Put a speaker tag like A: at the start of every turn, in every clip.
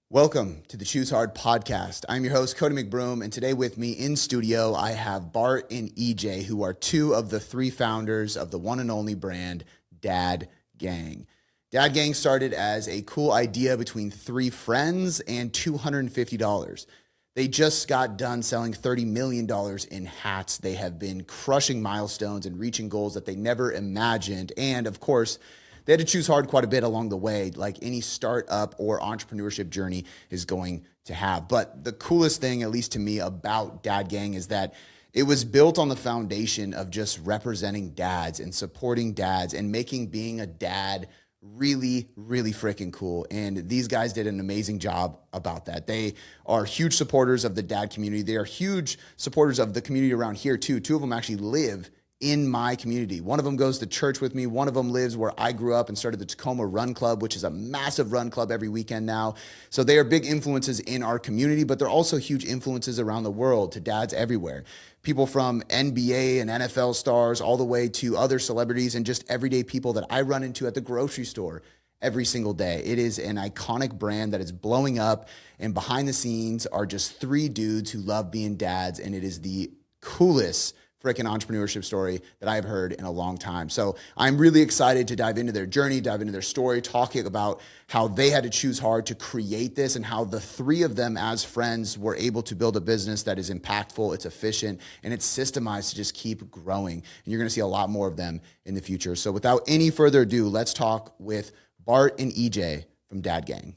A: Welcome to the Choose Hard podcast. I'm your host, Cody McBroom, and today with me in studio, I have Bart and EJ, who are two of the three founders of the one and only brand, Dad Gang. Dad Gang started as a cool idea between three friends and $250. They just got done selling $30 million in hats. They have been crushing milestones and reaching goals that they never imagined. And of course, they had to choose hard quite a bit along the way, like any startup or entrepreneurship journey is going to have. But the coolest thing, at least to me, about Dad Gang is that it was built on the foundation of just representing dads and supporting dads and making being a dad really, really freaking cool. And these guys did an amazing job about that. They are huge supporters of the dad community. They are huge supporters of the community around here too. Two of them actually live in my community. One of them goes to church with me. One of them lives where I grew up and started the Tacoma Run Club, which is a massive run club every weekend now. So they are big influences in our community, but they're also huge influences around the world to dads everywhere. People from NBA and NFL stars all the way to other celebrities and just everyday people that I run into at the grocery store every single day. It is an iconic brand that is blowing up, and behind the scenes are just three dudes who love being dads, and it is the coolest freaking entrepreneurship story that I've heard in a long time. So I'm really excited to dive into their journey, dive into their story, talking about how they had to choose hard to create this and how the three of them as friends were able to build a business that is impactful, it's efficient, and it's systemized to just keep growing. And you're going to see a lot more of them in the future. So without any further ado, let's talk with Bart and EJ from Dad Gang.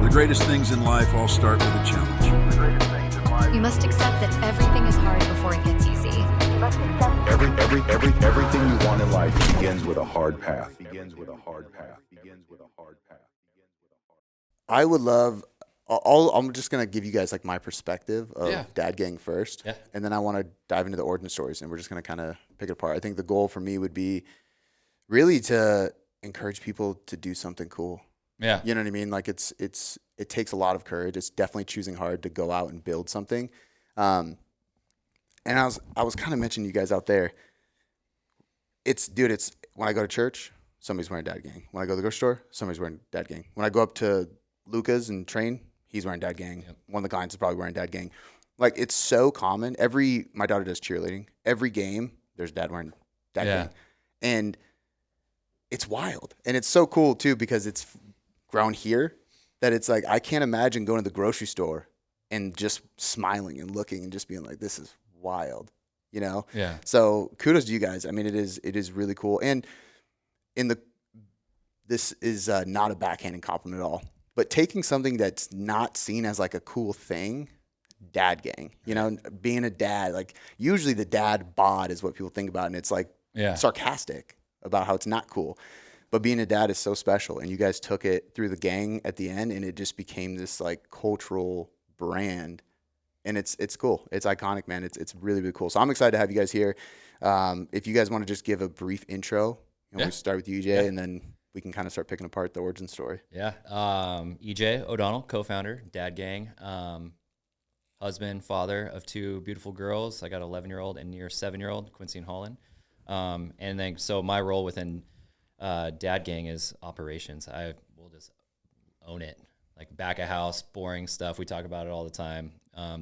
B: The greatest things in life all start with a challenge.
C: You must accept that everything is hard before it gets easy.
D: Everything you want in life begins with a hard path.
A: I would love, I'm just going to give you guys like my perspective of Dad Gang first.
E: Yeah.
A: And then I want to dive into the origin stories and we're just going to kind of pick it apart. I think the goal for me would be really to encourage people to do something cool.
E: Yeah.
A: You know what I mean? Like it takes a lot of courage. It's definitely choosing hard to go out and build something. And I was kind of mentioning you guys out there. It's when I go to church, somebody's wearing Dad Gang. When I go to the grocery store, somebody's wearing Dad Gang. When I go up to Luca's and train, he's wearing Dad Gang. Yep. One of the clients is probably wearing Dad Gang. Like it's so common. My daughter does cheerleading. Every game, there's dad wearing Dad Gang. And it's wild. And it's so cool too because it's grown here that it's like I can't imagine going to the grocery store and just smiling and looking and just being like, this is wild, you know?
E: Yeah.
A: So kudos to you guys. I mean, it is really cool. And this is not a backhanded compliment at all, but taking something that's not seen as like a cool thing, Dad Gang, you know, being a dad, like usually the dad bod is what people think about. And it's like sarcastic about how it's not cool. But being a dad is so special, and you guys took it through the gang at the end, and it just became this like cultural brand, and it's cool. It's iconic, man. It's really, really cool. So I'm excited to have you guys here. If you guys want to just give a brief intro, we start with you, EJ, and then we can kind of start picking apart the origin story.
E: Yeah. EJ O'Donnell, co-founder, Dad Gang, husband, father of two beautiful girls. I got an 11-year-old and near 7-year-old, Quincy and Holland. And then so my role within Dad Gang is operations. I will just own it, like back of house, boring stuff. We talk about it all the time.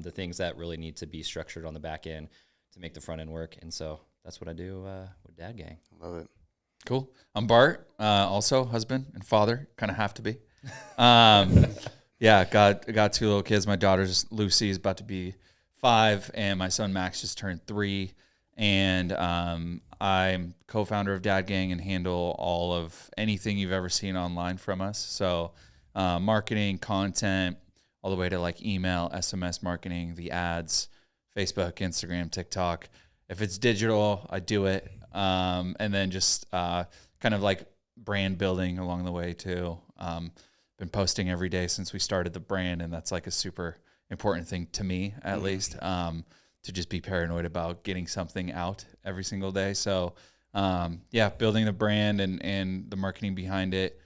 E: The things that really need to be structured on the back end to make the front end work. And so that's what I do with Dad Gang.
A: Love it.
F: Cool. I'm Bart, also husband and father, kind of have to be. Got two little kids. My daughter's Lucy is about to be 5, and my son Max just turned 3. And I'm co-founder of Dad Gang and handle all of anything you've ever seen online from us. So marketing, content, all the way to like email, SMS marketing, the ads, Facebook, Instagram, TikTok. If it's digital, I do it. And then just kind of like brand building along the way too. Been posting every day since we started the brand, and that's like a super important thing to me, at least. To just be paranoid about getting something out every single day. So, building the brand and the marketing behind it.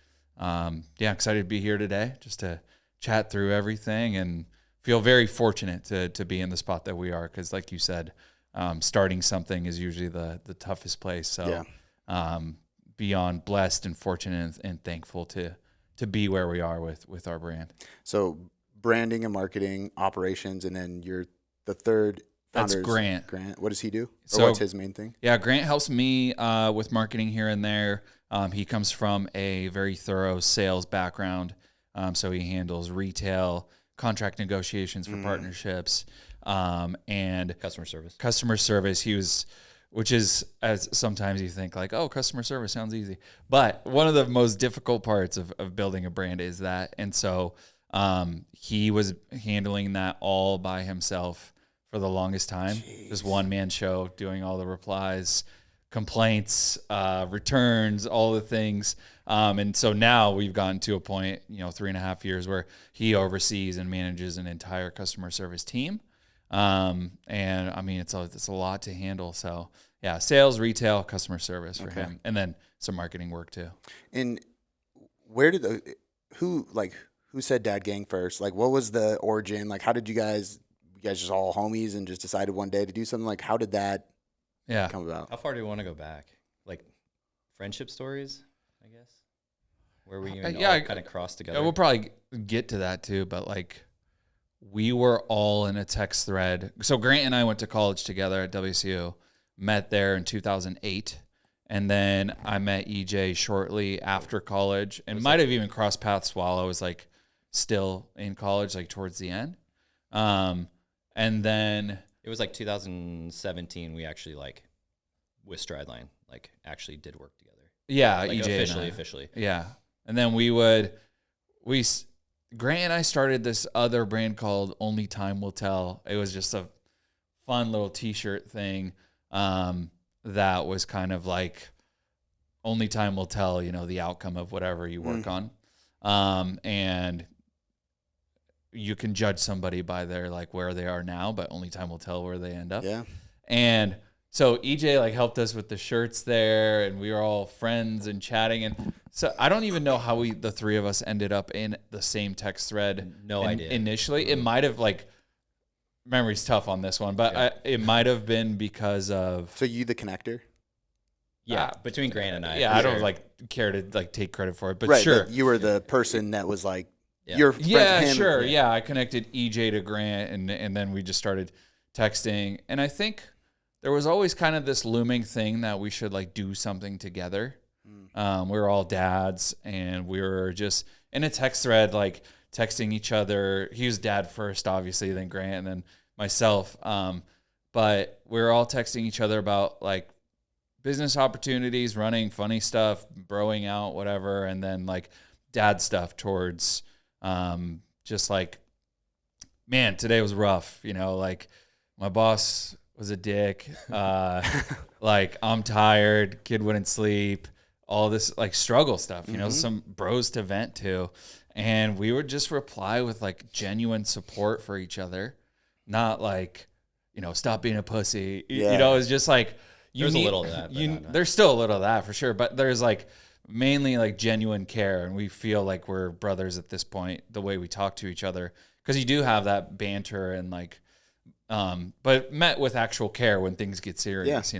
F: Excited to be here today just to chat through everything and feel very fortunate to be in the spot that we are. Cause like you said, starting something is usually the toughest place. So, beyond blessed and fortunate and thankful to to be where we are with our brand.
A: So branding and marketing, operations, and then you're the third
F: That's
A: founder.
F: Grant.
A: Grant, what does he do? Or
F: So-
A: what's his main thing?
F: Yeah, Grant helps me with marketing here and there. He comes from a very thorough sales background, so he handles retail, contract negotiations for partnerships, and
E: Customer service.
F: customer service. Which is, as sometimes you think like, oh, customer service sounds easy, but one of the most difficult parts of building a brand is that. And so he was handling that all by himself for the longest time. Just one man show, doing all the replies, complaints, returns, all the things. And so now we've gotten to a point, 3.5 years where he oversees and manages an entire customer service team. And I mean, it's a lot to handle. So yeah, sales, retail, customer service for him, and then some marketing work too.
A: And where did who said Dad Gang first? Like, what was the origin? Like, how did you guys just all homies and just decided one day to do something? Like, how did that come about?
E: How far do we want to go back? Like friendship stories, I guess, where we all kind of crossed together.
F: Yeah, we'll probably get to that too, but like we were all in a text thread. So Grant and I went to college together at WCU, met there in 2008. And then I met EJ shortly after college and might have even crossed paths while I was like still in college, like towards the end. And then
E: it was like 2017. We actually with Strideline, actually did work together.
F: Yeah.
E: Like
F: EJ
E: officially.
F: Yeah. And then Grant and I started this other brand called Only Time Will Tell. It was just a fun little t-shirt thing. That was kind of like only time will tell, the outcome of whatever you work on. And you can judge somebody by their where they are now, but only time will tell where they end up.
A: Yeah.
F: And so EJ helped us with the shirts there, and we were all friends and chatting. And so I don't even know how the three of us ended up in the same text thread.
E: No idea.
F: Initially, it might have memory's tough on this one, but it might have been because of.
A: So you the connector?
E: Yeah, between Grant and I.
F: Yeah, I don't care to take credit for it, but
A: Right,
F: sure.
A: but you were the person that was
E: Yeah.
A: you're friends with him.
F: Sure. Yeah, I connected EJ to Grant, and then we just started texting. And I think there was always kind of this looming thing that we should do something together. We were all dads, and we were just in a text thread, texting each other. He was dad first, obviously, then Grant, and then myself. But we were all texting each other about business opportunities, running, funny stuff, broing out, whatever, and then dad stuff towards just man, today was rough. My boss was a dick. I'm tired. Kid wouldn't sleep. All this struggle stuff. Some bros to vent to. And we would just reply with genuine support for each other, not stop being a pussy.
A: Yeah.
F: It's just
E: There's a little of that. But not.
F: There's still a little of that for sure, but there's mainly genuine care, and we feel like we're brothers at this point. The way we talk to each other, because you do have that banter and but met with actual care when things get serious,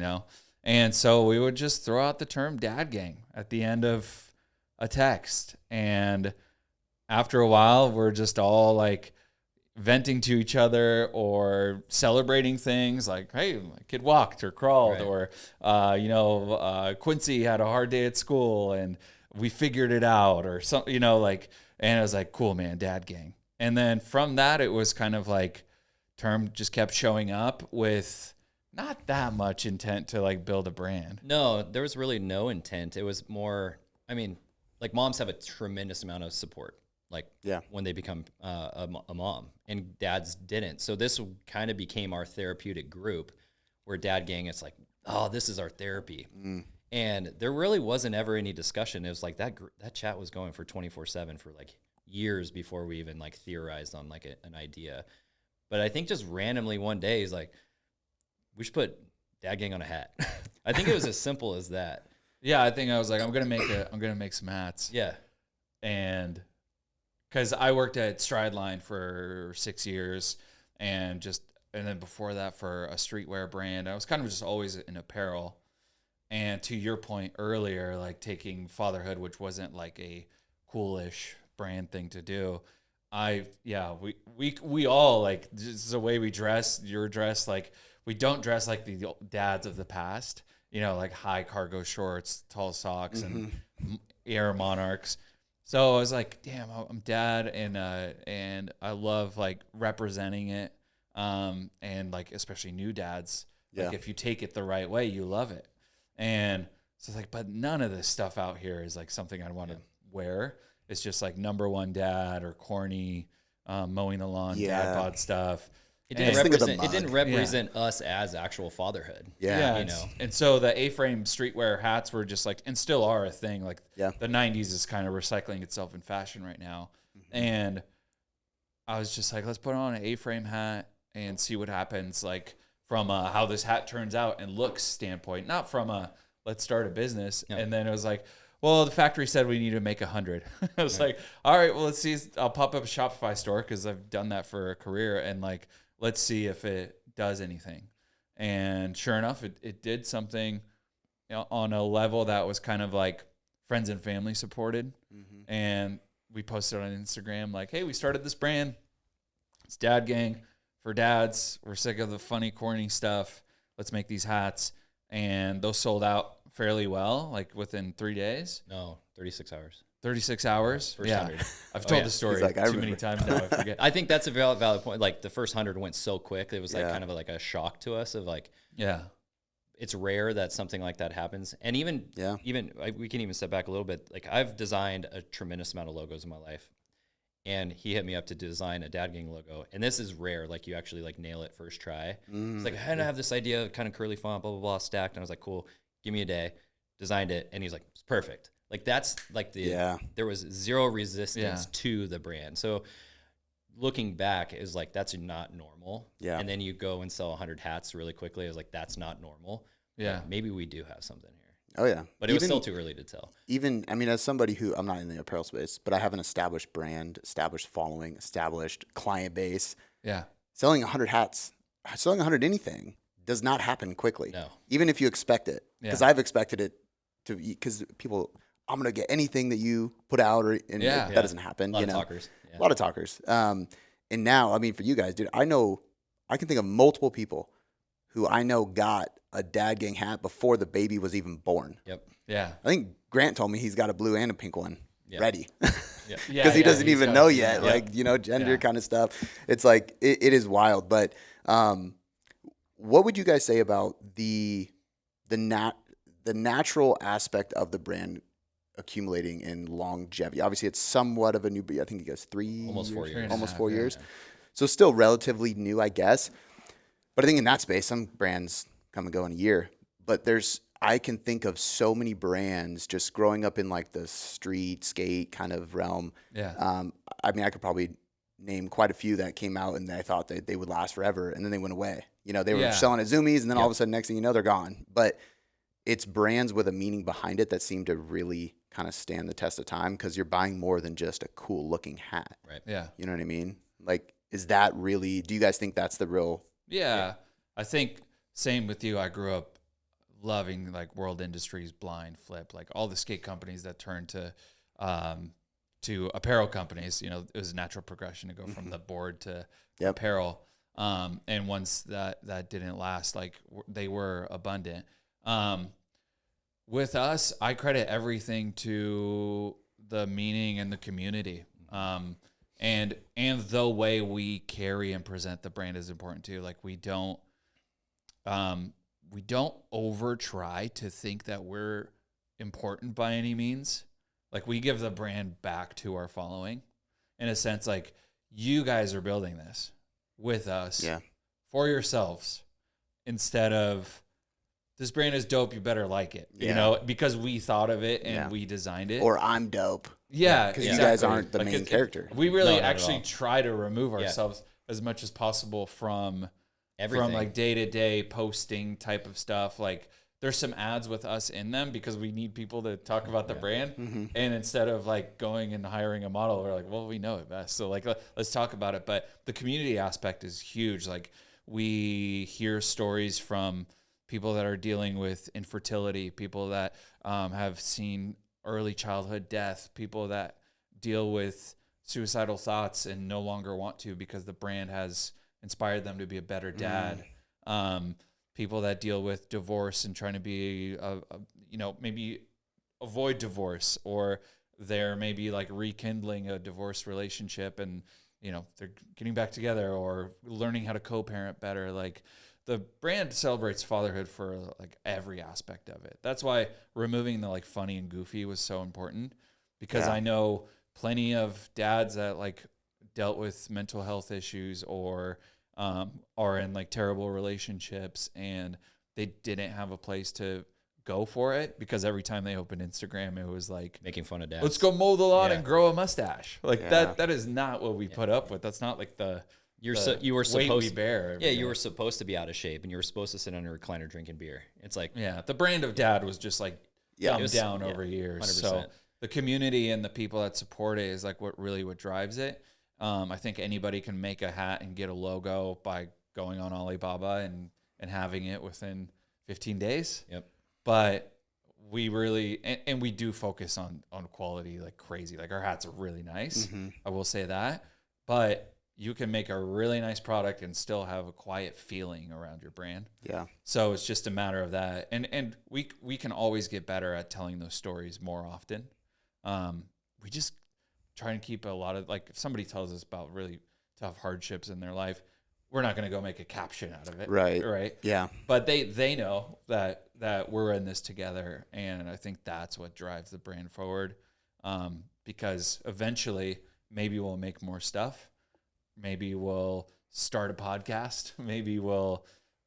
F: And so we would just throw out the term "dad gang" at the end of a text, and after a while, we're just all venting to each other or celebrating things hey, my kid walked or crawled,
E: right.
F: or Quincy had a hard day at school and we figured it out, or something, and it was cool, man, dad gang. And then from that, it was kind of term just kept showing up with not that much intent to build a brand.
E: No, there was really no intent. It was more, moms have a tremendous amount of support. When they become a mom, and dads didn't. So this kind of became our therapeutic group, where Dad Gang, it's oh, this is our therapy. And there really wasn't ever any discussion. It was that chat was going for 24/7 for years before we even theorized on an idea. But I think just randomly one day he's we should put Dad Gang on a hat. I think it was as simple as that.
F: Yeah, I think I was I'm gonna make some hats.
E: Yeah.
F: And because I worked at Strideline for 6 years, and then before that for a streetwear brand. I was kind of just always in apparel. And to your point earlier, taking fatherhood, which wasn't a coolish brand thing to do. We all like just the way we dress. You're dressed like we don't dress like the dads of the past. Like high cargo shorts, tall socks, and Air Monarchs. So I was like, damn, I'm dad, and I love like representing it, and like especially new dads. Like if you take it the right way, you love it. And so it's like, but none of this stuff out here is like something I'd want to wear. It's just like number one dad or corny mowing the lawn dad bod stuff.
E: It didn't represent us as actual fatherhood.
A: Yeah.
F: And so the A-frame streetwear hats were just like, and still are a thing. Like the 90s is kind of recycling itself in fashion right now. And I was just like, let's put on an A-frame hat and see what happens. Like from how this hat turns out and looks standpoint, not from a let's start a business. Yeah. And then it was like, well, the factory said we need to make 100. I was like, all right, well, let's see. I'll pop up a Shopify store because I've done that for a career. And like, let's see if it does anything. And sure enough, it did something on a level that was kind of like friends and family supported. And we posted on Instagram like, hey, we started this brand. It's Dad Gang for dads. We're sick of the funny, corny stuff. Let's make these hats. And those sold out fairly well, like within 3 days.
E: No, 36 hours.
F: 36 hours?
E: First 100.
F: I've told the story too many times now, I forget.
E: I think that's a valid point. Like the first 100 went so quick. It was like kind of like a shock to us of like, it's rare that something like that happens. And even we can even step back a little bit. Like I've designed a tremendous amount of logos in my life. And he hit me up to design a Dad Gang logo. And this is rare. Like you actually like nail it first try. It's like, I had to have this idea of kind of curly font, blah, blah, blah, stacked. And I was like, cool, give me a day. Designed it. And he's like, it's perfect. Like that's like there was zero resistance to the brand. So looking back is like, that's not normal. Yeah. And then you go and sell 100 hats really quickly. I was like, that's not normal. Yeah. Like, maybe we do have something here.
A: Oh yeah.
E: But it was still too early to tell.
A: I mean, as somebody who, I'm not in the apparel space, but I have an established brand, established following, established client base. Yeah. Selling 100 hats, selling 100 anything does not happen quickly. No. Even if you expect it. Because I've expected it to, because people, I'm going to get anything that you put out, that doesn't happen. A lot of talkers. Yeah. A lot of talkers. And now, I mean, for you guys, dude, I can think of multiple people who I know got a Dad Gang hat before the baby was even born. Yep. Yeah. I think Grant told me he's got a blue and a pink one ready. Because he doesn't even know yet, gender kind of stuff. It's like, it is wild. But what would you guys say about the natural aspect of the brand accumulating in longevity? Obviously, it's somewhat of a new, I think you guys 4 years. So still relatively new, I guess. But I think in that space, some brands come and go in a year. But I can think of so many brands just growing up in like the street skate kind of realm. Yeah. I mean, I could probably name quite a few that came out and I thought that they would last forever, and then they went away. They were selling at Zoomies, and then all of a sudden, next thing you know, they're gone. But it's brands with a meaning behind it that seem to really kind of stand the test of time, because you're buying more than just a cool looking hat. Right. Yeah. You know what I mean? Like, is that really, do you guys think that's the real? Yeah.
F: I think same with you. I grew up loving like World Industries, Blind, Flip, like all the skate companies that turned to apparel companies. It was a natural progression to go from the board to apparel. And once that didn't last, like they were abundant. With us, I credit everything to the meaning and the community. And the way we carry and present the brand is important too. Like we don't over try to think that we're important by any means. Like we give the brand back to our following in a sense, like you guys are building this with us for yourselves, instead of this brand is dope, you better like it, because we thought of it and we designed it.
A: Or I'm dope.
F: Yeah.
A: Because you guys aren't the main character.
F: We really actually try to remove ourselves as much as possible from everything. From like day-to-day posting type of stuff. Like there's some ads with us in them because we need people to talk about the brand. Mm-hmm. And instead of like going and hiring a model, we're like, well, we know it best. So like, let's talk about it. But the community aspect is huge. Like we hear stories from people that are dealing with infertility, people that have seen early childhood death, people that deal with suicidal thoughts and no longer want to because the brand has inspired them to be a better dad. People that deal with divorce and trying to be, maybe avoid divorce, or they're maybe like rekindling a divorced relationship and, they're getting back together or learning how to co-parent better. Like, the brand celebrates fatherhood for like every aspect of it. That's why removing the like funny and goofy was so important, because I know plenty of dads that like dealt with mental health issues or are in like terrible relationships, and they didn't have a place to go for it because every time they opened Instagram, it was like
E: making fun of dads.
F: Let's go mow the lawn and grow a mustache. Like that is not what we put up with. That's not like you were supposed to bear.
E: You were supposed to be out of shape, and you were supposed to sit on a recliner drinking beer. It's like
F: the brand of dad was just like dumbed down over years. 100%. So the community and the people that support it is like what drives it. I think anybody can make a hat and get a logo by going on Alibaba and having it within 15 days.
E: Yep.
F: But we really and we do focus on quality like crazy. Like, our hats are really nice. I will say that, but you can make a really nice product and still have a quiet feeling around your brand. Yeah. So it's just a matter of that. And we can always get better at telling those stories more often. We just try and keep a lot of, like, if somebody tells us about really tough hardships in their life, we're not going to go make a caption out of it. Right. Yeah. But they know that we're in this together. And I think that's what drives the brand forward. Because eventually maybe we'll make more stuff. Maybe we'll start a podcast. Maybe we'll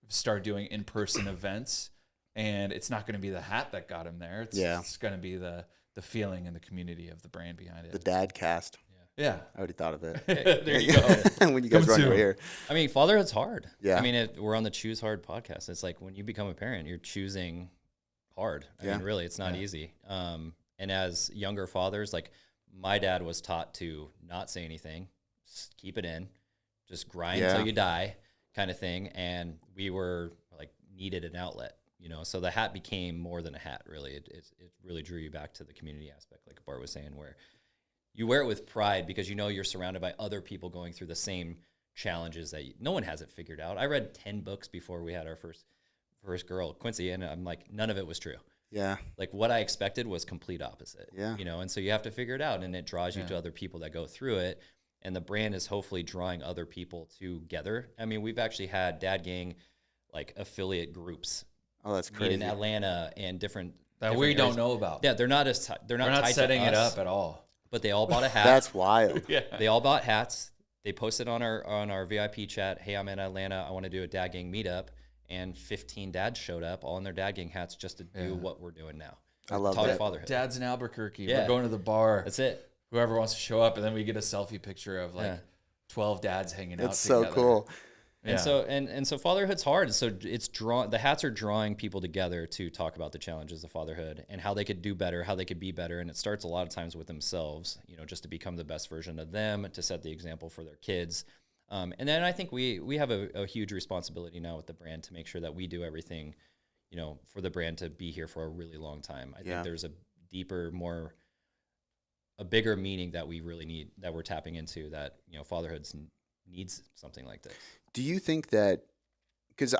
F: start doing in-person events. And it's not going to be the hat that got him there. It's going to be the feeling and the community of the brand behind it.
A: The dad cast.
F: Yeah.
A: I already thought of it.
F: There you go.
A: When you guys run over here.
E: I mean, fatherhood's hard.
A: Yeah.
E: I mean, we're on the Choose Hard podcast. It's like when you become a parent, you're choosing hard. I mean, really, it's not easy. And as younger fathers, like, my dad was taught to not say anything, keep it in, just grind till you die kind of thing. And we were like needed an outlet, so the hat became more than a hat, really. It really drew you back to the community aspect, like Bart was saying, where you wear it with pride because you're surrounded by other people going through the same challenges that no one has it figured out. I read 10 books before we had our first girl, Quincy, and I'm like, none of it was true. Yeah. Like, what I expected was complete opposite. Yeah. And so you have to figure it out, and it draws you to other people that go through it. And the brand is hopefully drawing other people together. I mean, we've actually had Dad Gang, like, affiliate groups.
A: Oh, that's crazy.
E: In Atlanta and different
F: we
E: areas.
F: don't know about.
E: Yeah, they're not tied
F: setting
E: to
F: it
E: us,
F: up at all.
E: But they all bought a hat.
A: That's wild.
E: They all bought hats. They posted on our VIP chat, "Hey, I'm in Atlanta. I want to do a Dad Gang meetup." And 15 dads showed up, all in their Dad Gang hats, just to do what we're doing now.
A: I love that.
E: Fatherhood.
F: Dad's in Albuquerque. We're going to the bar.
E: That's it.
F: Whoever wants to show up, and then we get a selfie picture of 12 dads hanging out.
A: That's so cool.
E: And so fatherhood's hard. So the hats are drawing people together to talk about the challenges of fatherhood and how they could do better, how they could be better. And it starts a lot of times with themselves, just to become the best version of them, to set the example for their kids. And then I think we have a huge responsibility now with the brand to make sure that we do everything, for the brand to be here for a really long time. I think there's a deeper, a bigger meaning that we really need, that we're tapping into, that, fatherhood needs something like this.
A: Do you think that, because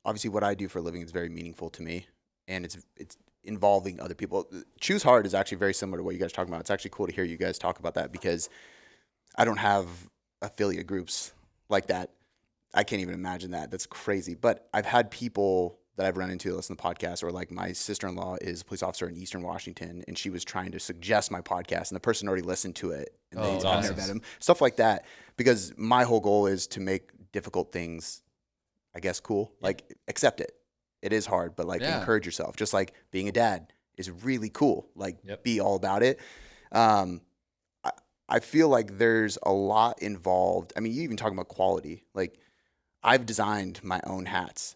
A: obviously what I do for a living is very meaningful to me, and it's involving other people. Choose Hard is actually very similar to what you guys are talking about. It's actually cool to hear you guys talk about that, because I don't have affiliate groups like that. I can't even imagine that. That's crazy. But I've had people that I've run into that listen to the podcast, or like my sister-in-law is a police officer in Eastern Washington, and she was trying to suggest my podcast, and the person already listened to it, and I've never met him. Stuff like that, because my whole goal is to make difficult things, I guess, cool. Like, accept it. It is hard, but like encourage yourself. Just like being a dad is really cool. Like be all about it. I feel like there's a lot involved. I mean, you even talking about quality. Like, I've designed my own hats.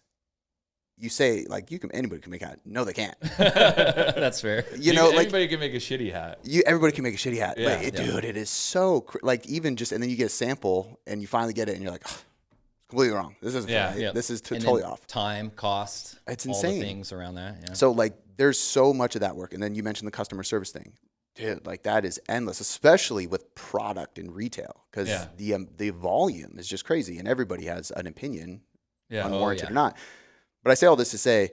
A: You say like anybody can make a hat. No, they can't.
E: That's fair.
F: Anybody can make a shitty hat.
A: Everybody can make a shitty hat. Yeah, dude, it is so like, even just, and then you get a sample and you finally get it and you're like, oh, completely wrong. This isn't right. This is totally off.
E: Time, cost,
A: it's insane.
E: All the things around that. Yeah.
A: So like, there's so much of that work. And then you mentioned the customer service thing. Dude, like that is endless, especially with product and retail, because the volume is just crazy, and everybody has an opinion, unwarranted or not. But I say all this to say,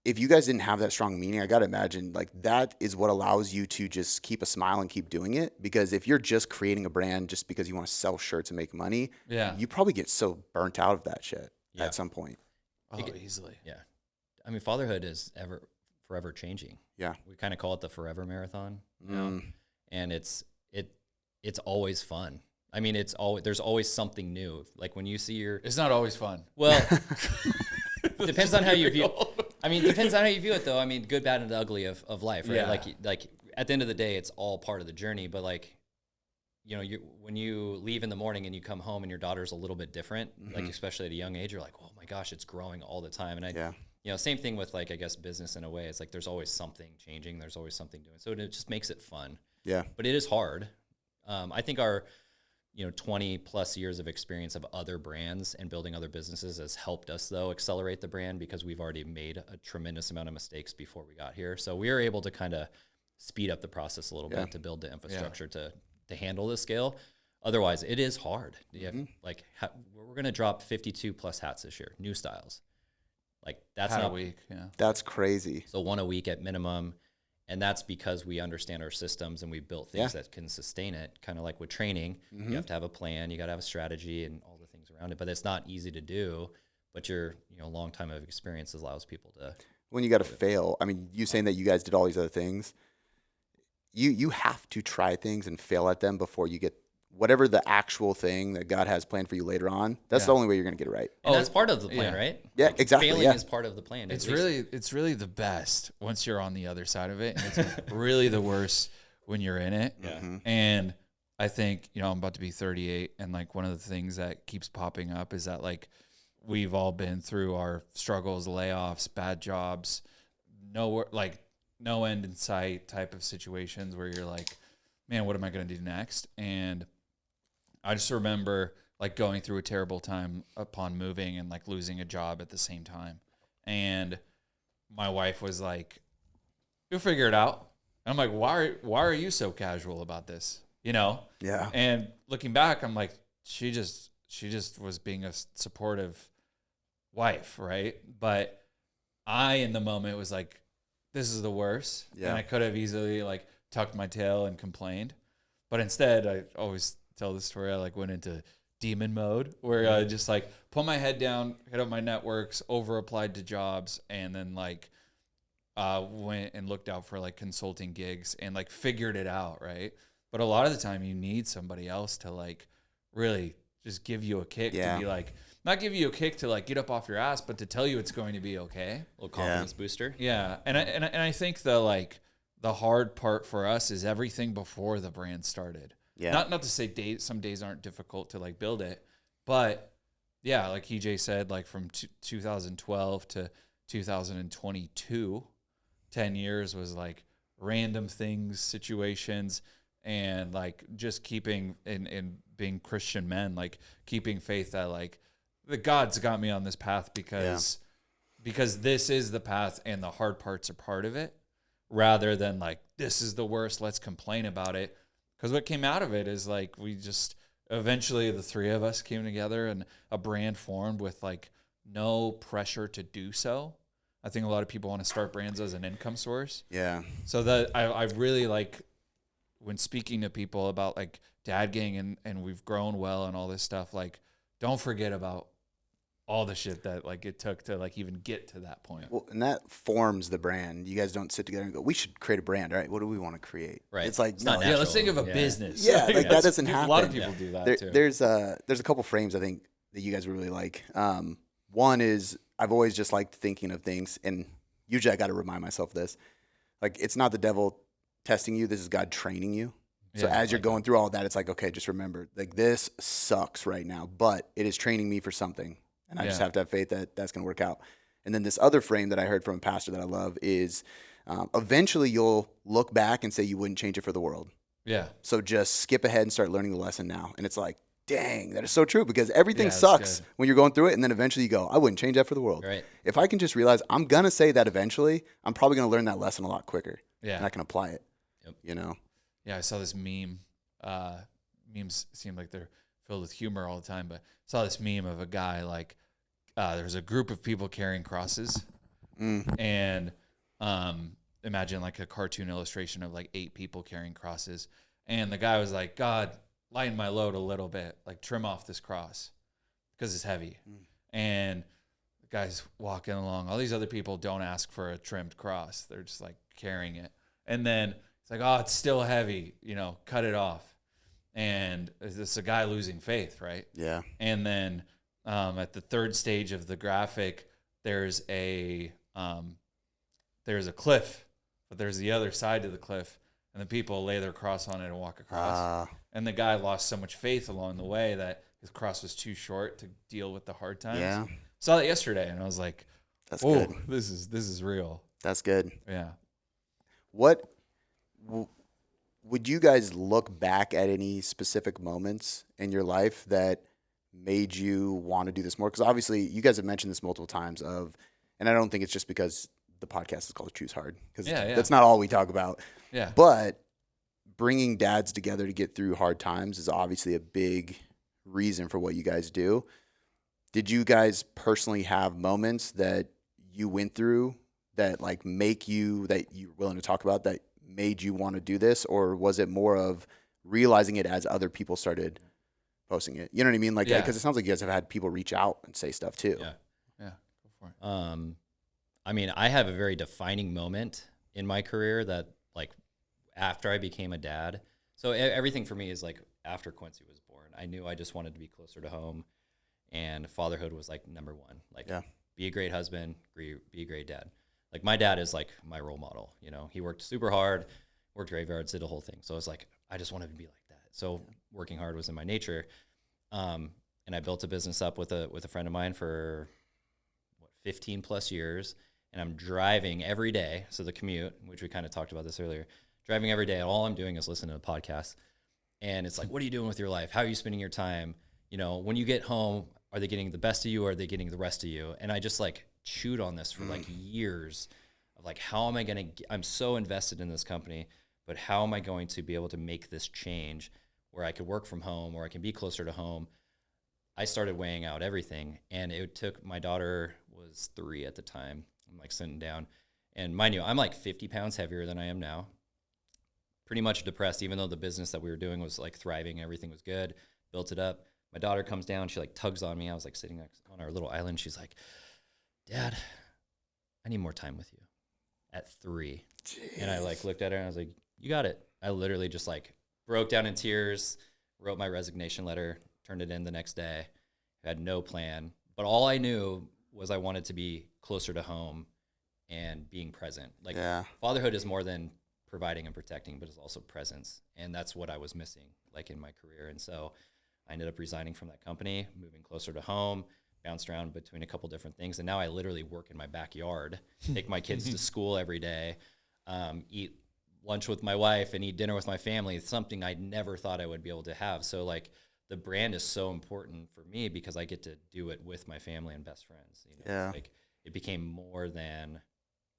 A: if you guys didn't have that strong meaning, I got to imagine like that is what allows you to just keep a smile and keep doing it. Because if you're just creating a brand just because you want to sell shirts and make money, you probably get so burnt out of that shit at some point.
F: Oh, easily.
E: Yeah. I mean, fatherhood is forever changing.
A: Yeah.
E: We kind of call it the forever marathon. You know? And it's always fun. I mean, there's always something new. Like when you see
F: it's not always fun.
E: Well, depends on how you view I mean, depends on how you view it though. I mean, good, bad, and the ugly of life, right?
F: Yeah.
E: Like at the end of the day, it's all part of the journey. But like, you know, when you leave in the morning and you come home and your daughter's a little bit different, like especially at a young age, you're like, oh my gosh, it's growing all the time. And you know, same thing with like, I guess business in a way. It's like there's always something changing. There's always something doing. So it just makes it fun.
A: Yeah.
E: But it is hard. I think our 20 plus years of experience of other brands and building other businesses has helped us though accelerate the brand, because we've already made a tremendous amount of mistakes before we got here. So we are able to kind of speed up the process a little bit to build the infrastructure to handle the scale. Otherwise, it is hard. You have, like we're going to drop 52 plus hats this year, new styles. Like that's
F: Hat
E: not
F: a week. Yeah.
A: That's crazy.
E: So one a week at minimum. And that's because we understand our systems and we've built things that can sustain it. Kind of like with training, you have to have a plan, you got to have a strategy and all the things around it. But it's not easy to do. But your long time of experience allows people to.
A: When you got to fail, I mean, you saying that you guys did all these other things, you have to try things and fail at them before you get whatever the actual thing that God has planned for you later on. That's the only way you're going to get it right.
E: And that's part of the plan, right?
A: Yeah,
E: like
A: exactly.
E: Failing is part of the plan.
F: It's really the best once you're on the other side of it. And it's really the worst when you're in it.
E: Yeah.
F: And I think, I'm about to be 38, and like one of the things that keeps popping up is that like we've all been through our struggles, layoffs, bad jobs, no end in sight type of situations where you're like, man, what am I going to do next? And I just remember like going through a terrible time upon moving and like losing a job at the same time. And my wife was like, you'll figure it out. And I'm like, why are you so casual about this? Yeah. And looking back, I'm like, she just was being a supportive wife. Right. But I, in the moment, was like, this is the worst. Yeah. And I could have easily like tucked my tail and complained. But instead, I always tell the story, I like went into demon mode where I just like put my head down, hit up my networks, over applied to jobs, and then like went and looked out for like consulting gigs and like figured it out, right? But a lot of the time you need somebody else to like really just give you a kick to be like, not give you a kick to like get up off your ass, but to tell you it's going to be okay.
E: A little confidence booster.
F: Yeah. And I think the hard part for us is everything before the brand started. Yeah. Not to say some days aren't difficult to like build it, but yeah, like EJ said, like from 2012 to 2022, 10 years was like random things, situations, and like just keeping in being Christian men, like keeping faith that like the God's got me on this path because this is the path and the hard parts are part of it, rather than like, this is the worst, let's complain about it. Because what came out of it is like we just eventually the three of us came together and a brand formed with like no pressure to do so. I think a lot of people want to start brands as an income source. Yeah. So that I really like when speaking to people about like Dad Gang and we've grown well and all this stuff, like don't forget about all the shit that like it took to like even get to that point.
A: Well, and that forms the brand. You guys don't sit together and go, we should create a brand, right? What do we want to create?
E: Right.
A: It's like, no,
F: let's think of a business.
A: Yeah, like that doesn't happen.
F: A lot of people do that too.
A: There's a couple frames I think that you guys really like. One is I've always just liked thinking of things, and usually I got to remind myself of this. Like, it's not the devil testing you. This is God training you. So as you're going through all of that, it's like, okay, just remember, like this sucks right now, but it is training me for something. And I just have to have faith that that's going to work out. And then this other frame that I heard from a pastor that I love is eventually you'll look back and say you wouldn't change it for the world. Yeah. So just skip ahead and start learning the lesson now. And it's like, dang, that is so true, because everything sucks when you're going through it. And then eventually you go, I wouldn't change that for the world. Right. If I can just realize I'm going to say that eventually, I'm probably going to learn that lesson a lot quicker. Yeah. And I can apply it, you know?
F: I saw this meme. Memes seem like they're filled with humor all the time, but I saw this meme of a guy like there's a group of people carrying crosses, and imagine like a cartoon illustration of like 8 people carrying crosses, and the guy was like, God, lighten my load a little bit, like trim off this cross because it's heavy. And the guy's walking along. All these other people don't ask for a trimmed cross. They're just like carrying it. And then it's like, oh, it's still heavy, cut it off. And it's a guy losing faith, right?
A: Yeah.
F: And then at the third stage of the graphic, there's a cliff, but there's the other side of the cliff, and the people lay their cross on it and walk across. And the guy lost so much faith along the way that his cross was too short to deal with the hard times.
A: Yeah.
F: Saw that yesterday, and I was like,
A: That's
F: "Oh,
A: good.
F: this is real."
A: That's good.
F: Yeah.
A: Would you guys look back at any specific moments in your life that made you want to do this more? Because obviously you guys have mentioned this multiple times and I don't think it's just because the podcast is called Choose Hard, because that's not all we talk about.
F: Yeah.
A: But bringing dads together to get through hard times is obviously a big reason for what you guys do. Did you guys personally have moments that you went through that like make you, that you're willing to talk about, that made you want to do this? Or was it more of realizing it as other people started posting it? You know what I mean? Like, because it sounds like you guys have had people reach out and say stuff too.
E: Yeah.
F: Yeah. Go for it.
E: I mean, I have a very defining moment in my career that, like, after I became a dad. So everything for me is like after Quincy was born. I knew I just wanted to be closer to home, and fatherhood was like number one. Like, be a great husband, be a great dad. Like, my dad is like my role model. He worked super hard, worked graveyards, did the whole thing. So I was like, I just wanted to be like that. So working hard was in my nature. And I built a business up with a friend of mine for 15 plus years. And I'm driving every day. So the commute, which we kind of talked about this earlier, driving every day. All I'm doing is listening to podcasts. And it's like, what are you doing with your life? How are you spending your time? When you get home, are they getting the best of you, or are they getting the rest of you? And I just like chewed on this for like years of like, how am I going to, I'm so invested in this company, but how am I going to be able to make this change where I could work from home, or I can be closer to home? I started weighing out everything, and it took, my daughter was 3 at the time. I'm like sitting down, and mind you, I'm like 50 pounds heavier than I am now. Pretty much depressed, even though the business that we were doing was like thriving. Everything was good, built it up. My daughter comes down, she like tugs on me. I was like sitting on our little island. She's like, Dad, I need more time with you at 3. Jeez. And I like looked at her and I was like, you got it. I literally just like broke down in tears, wrote my resignation letter, turned it in the next day. I had no plan, but all I knew was I wanted to be closer to home and being present. Like, fatherhood is more than providing and protecting, but it's also presence. And that's what I was missing, like, in my career. And so I ended up resigning from that company, moving closer to home, bounced around between a couple different things. And now I literally work in my backyard, take my kids to school every day, eat lunch with my wife and eat dinner with my family. It's something I never thought I would be able to have. So like, the brand is so important for me because I get to do it with my family and best friends. Like, it became more than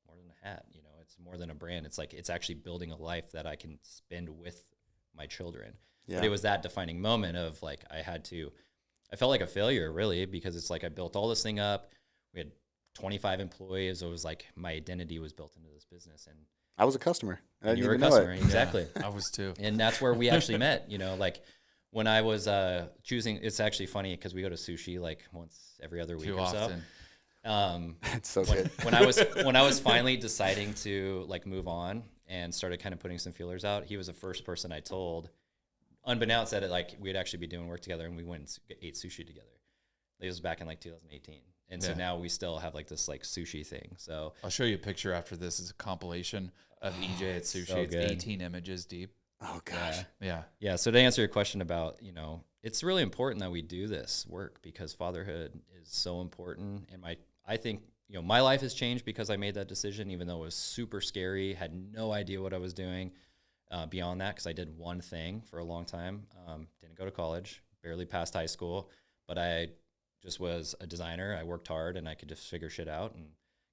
E: a hat. It's more than a brand. It's like, it's actually building a life that I can spend with my children. But it was that defining moment of like, I felt like a failure, really, because it's like I built all this thing up. We had 25 employees. It was like my identity was built into this business, and
A: I was a customer.
E: And you were a customer, exactly.
F: I was too.
E: And that's where we actually met. Like, when I was choosing, it's actually funny because we go to sushi like once every other week or so.
A: It's so good.
E: When I was finally deciding to like move on and started kind of putting some feelers out, he was the first person I told, unbeknownst that like we'd actually be doing work together, and we went and ate sushi together. It was back in like 2018. And so now we still have like this like sushi thing. So
F: I'll show you a picture after this. It's a compilation of EJ at sushi.
E: So
F: it's
E: good.
F: 18 images deep.
A: Oh gosh.
F: Yeah.
E: So to answer your question about, it's really important that we do this work because fatherhood is so important. And I think, my life has changed because I made that decision, even though it was super scary, had no idea what I was doing beyond that, because I did one thing for a long time. Didn't go to college, barely passed high school, but I just was a designer. I worked hard and I could just figure shit out, and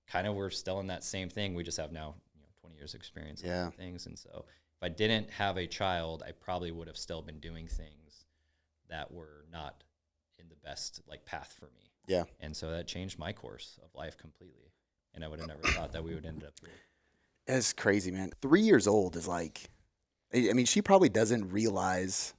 E: kind of we're still in that same thing. We just have now 20 years experience in things. And so I didn't have a child, I probably would have still been doing things that were not in the best like path for me.
A: Yeah.
E: And so that changed my course of life completely. And I would have never thought that we would end up here.
A: It's crazy, man. 3 years old is like, I mean, she probably doesn't realize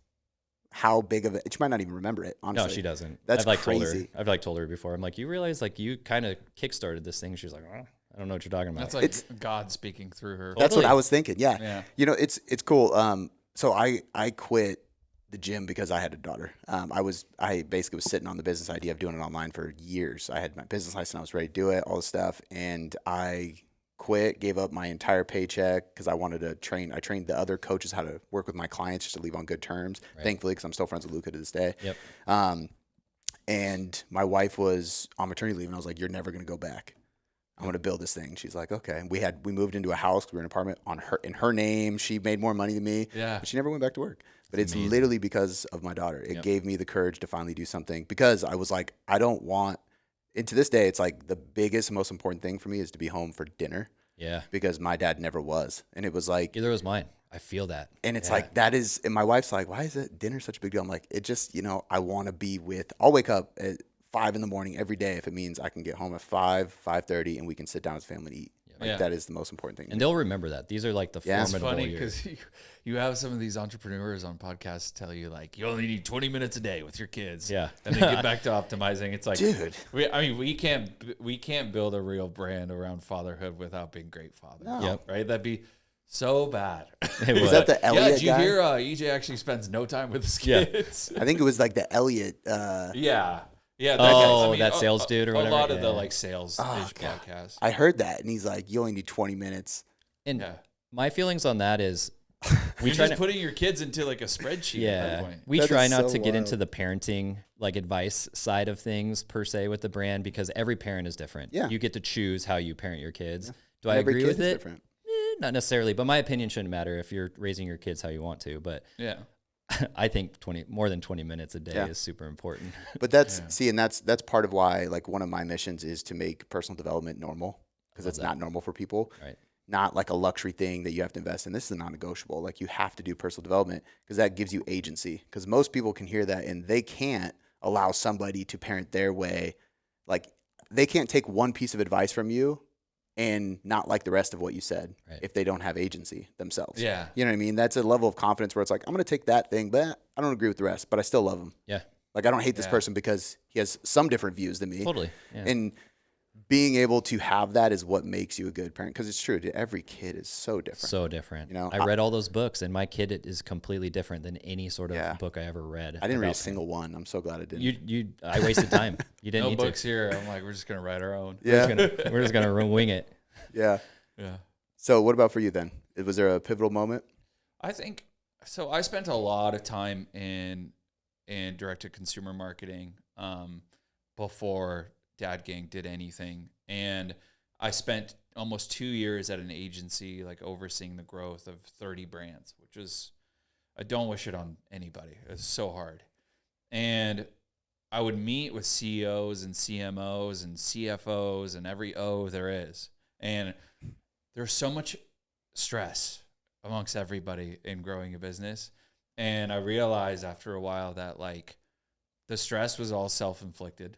A: how big of it. She might not even remember it, honestly.
E: No, she doesn't.
A: That's
E: I've like
A: crazy.
E: told her before. I'm like, you realize like you kind of kickstarted this thing. She's like, oh, I don't know what you're talking about.
F: That's like God speaking through her.
A: That's what I was thinking. Yeah.
F: Yeah.
A: You know, it's cool. So I quit the gym because I had a daughter. I basically was sitting on the business idea of doing it online for years. I had my business license. I was ready to do it, all this stuff. And I quit, gave up my entire paycheck because I wanted to train. I trained the other coaches how to work with my clients just to leave on good terms. Right. Thankfully, because I'm still friends with Luca to this day.
E: Yep.
A: And my wife was on maternity leave, and I was like, "You're never going to go back. I'm going to build this thing." She's like, "Okay." And we moved into a house. We were in an apartment in her name. She made more money than me.
F: Yeah.
A: But she never went back to work. But it's literally because of my daughter. It gave me the courage to finally do something because I was like, I don't want. And to this day, it's like the biggest, most important thing for me is to be home for dinner.
E: Yeah.
A: Because my dad never was, and it was like
E: Either was mine. I feel that.
A: and it's like that is. And my wife's like, "Why is it dinner such a big deal?" I'm like, "It just I want to be with. I'll wake up at 5 a.m. every day if it means I can get home at 5:30, and we can sit down as a family and eat. Like that is the most important thing.
E: And they'll remember that. These are like the formidable
F: It's funny
E: years.
F: because you have some of these entrepreneurs on podcasts tell you like you only need 20 minutes a day with your kids.
E: Yeah.
F: And then get back to optimizing. It's like,
A: dude,
F: we can't build a real brand around fatherhood without being great fathers.
A: No.
E: Yep.
F: Right? That'd be so bad.
A: was that the Elliot
F: did you
A: guy?
F: hear EJ actually spends no time with his kids?
A: I think it was like the Elliot.
F: Yeah. Yeah.
E: That sales dude or whatever.
F: A lot of the
E: Yeah.
F: like sales podcasts.
A: I heard that, and he's like, "You only need 20 minutes."
E: And my feelings on that is
F: You're just putting your kids into like a spreadsheet at that point.
E: we
A: That
E: try
A: is
E: not
A: so
E: to get
A: wild.
E: into the parenting like advice side of things per se with the brand because every parent is different.
A: Yeah.
E: You get to choose how you parent your kids. Do
A: And
E: I
A: every
E: agree
A: kid
E: with
A: is
E: it?
A: different.
E: Not necessarily, but my opinion shouldn't matter if you're raising your kids how you want to. But
F: Yeah.
E: I think more than 20 minutes a day
A: Yeah.
E: is super important.
A: But that's and that's part of why like one of my missions is to make personal development normal because it's not normal for people.
E: Right.
A: Not like a luxury thing that you have to invest in. This is a non-negotiable. Like you have to do personal development because that gives you agency. Because most people can hear that and they can't allow somebody to parent their way. Like they can't take one piece of advice from you and not like the rest of what you said if they don't have agency themselves.
F: Yeah.
A: You know what I mean? That's a level of confidence where it's like, I'm going to take that thing, but I don't agree with the rest, but I still love him.
E: Yeah.
A: Like I don't hate this person because he has some different views than me.
E: Totally. Yeah.
A: And being able to have that is what makes you a good parent. Because it's true, every kid is so different.
E: So different.
A: You know,
E: I read all those books, and my kid is completely different than any sort of book I ever read.
A: I didn't read a
E: about
A: single one. I'm so glad I didn't.
E: I wasted time. You didn't
F: No
E: need
F: books
E: to.
F: here. I'm like, we're just gonna write our own.
A: Yeah.
E: We're just gonna wing it.
A: Yeah.
F: Yeah.
A: So what about for you then? Was there a pivotal moment?
F: I think so. I spent a lot of time in direct to consumer marketing before Dad Gang did anything, and I spent almost 2 years at an agency, like overseeing the growth of 30 brands, which is I don't wish it on anybody. It's so hard, and I would meet with CEOs and CMOs and CFOs and every O there is, and there's so much stress amongst everybody in growing a business. And I realized after a while that like the stress was all self-inflicted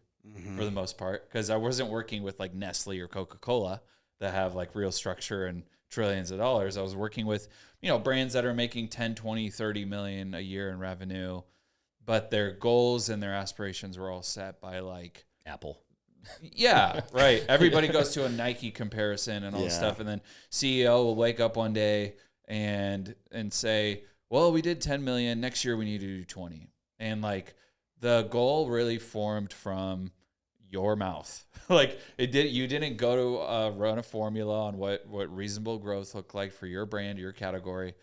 F: for the most part. Cause I wasn't working with like Nestle or Coca-Cola that have like real structure and trillions of dollars. I was working with, brands that are making 10, 20, 30 million a year in revenue, but their goals and their aspirations were all set by like
E: Apple.
F: Yeah, right. Everybody goes to a Nike comparison and all this stuff, and then CEO will wake up one day and say, "Well, we did 10 million. Next year we need to do 20." And like the goal really formed from your mouth. Like you didn't go to run a formula on what reasonable growth looked like for your brand, your category.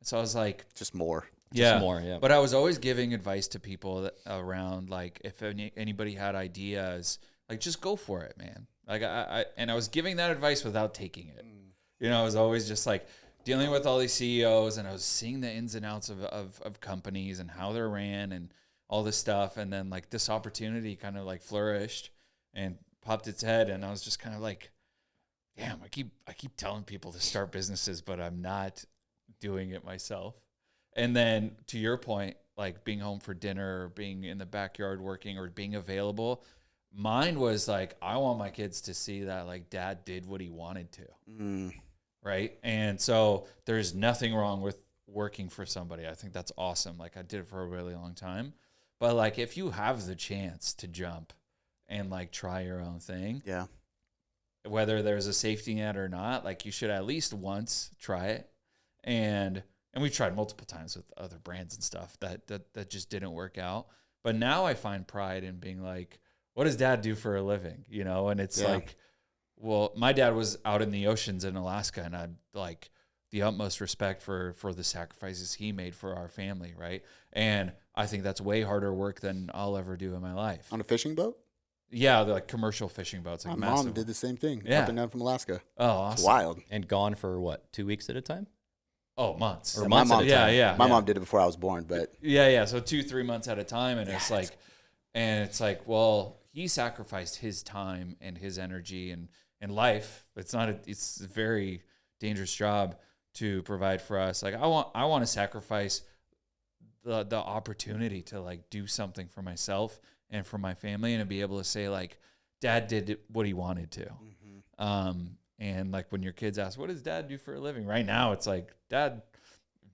F: So I was like,
A: Just more.
E: More, yeah.
F: But I was always giving advice to people around like if anybody had ideas. Like, just go for it, man. Like, I was giving that advice without taking it. I was always just like dealing with all these CEOs, and I was seeing the ins and outs of companies and how they're ran and all this stuff. And then like this opportunity kind of like flourished and popped its head, and I was just kind of like, damn, I keep telling people to start businesses, but I'm not doing it myself. And then to your point, like being home for dinner or being in the backyard working or being available, mine was like, I want my kids to see that like dad did what he wanted to. Right. And so there's nothing wrong with working for somebody. I think that's awesome. Like I did it for a really long time. But like if you have the chance to jump and like try your own thing,
A: Yeah.
F: whether there's a safety net or not, like you should at least once try it. And we've tried multiple times with other brands and stuff that just didn't work out. But now I find pride in being like, what does dad do for a living? You know, and it's like, well, my dad was out in the oceans in Alaska, and I'm like the utmost respect for the sacrifices he made for our family, right? And I think that's way harder work than I'll ever do in my life.
A: On a fishing boat?
F: Yeah, they're like commercial fishing boats. Like
A: My mom did the same thing up and down from Alaska.
F: Oh, awesome.
A: It's wild.
E: And gone for what, 2 weeks at a time?
F: Oh, months.
E: Or months at a time.
F: Yeah.
A: My mom did it before I was born, but
F: Yeah. So 2-3 months at a time. And it's like, well, he sacrificed his time and his energy and life. It's a very dangerous job to provide for us. Like I want to sacrifice the opportunity to like do something for myself and for my family and to be able to say like, dad did what he wanted to. And like when your kids ask, what does dad do for a living? Right now, it's like dad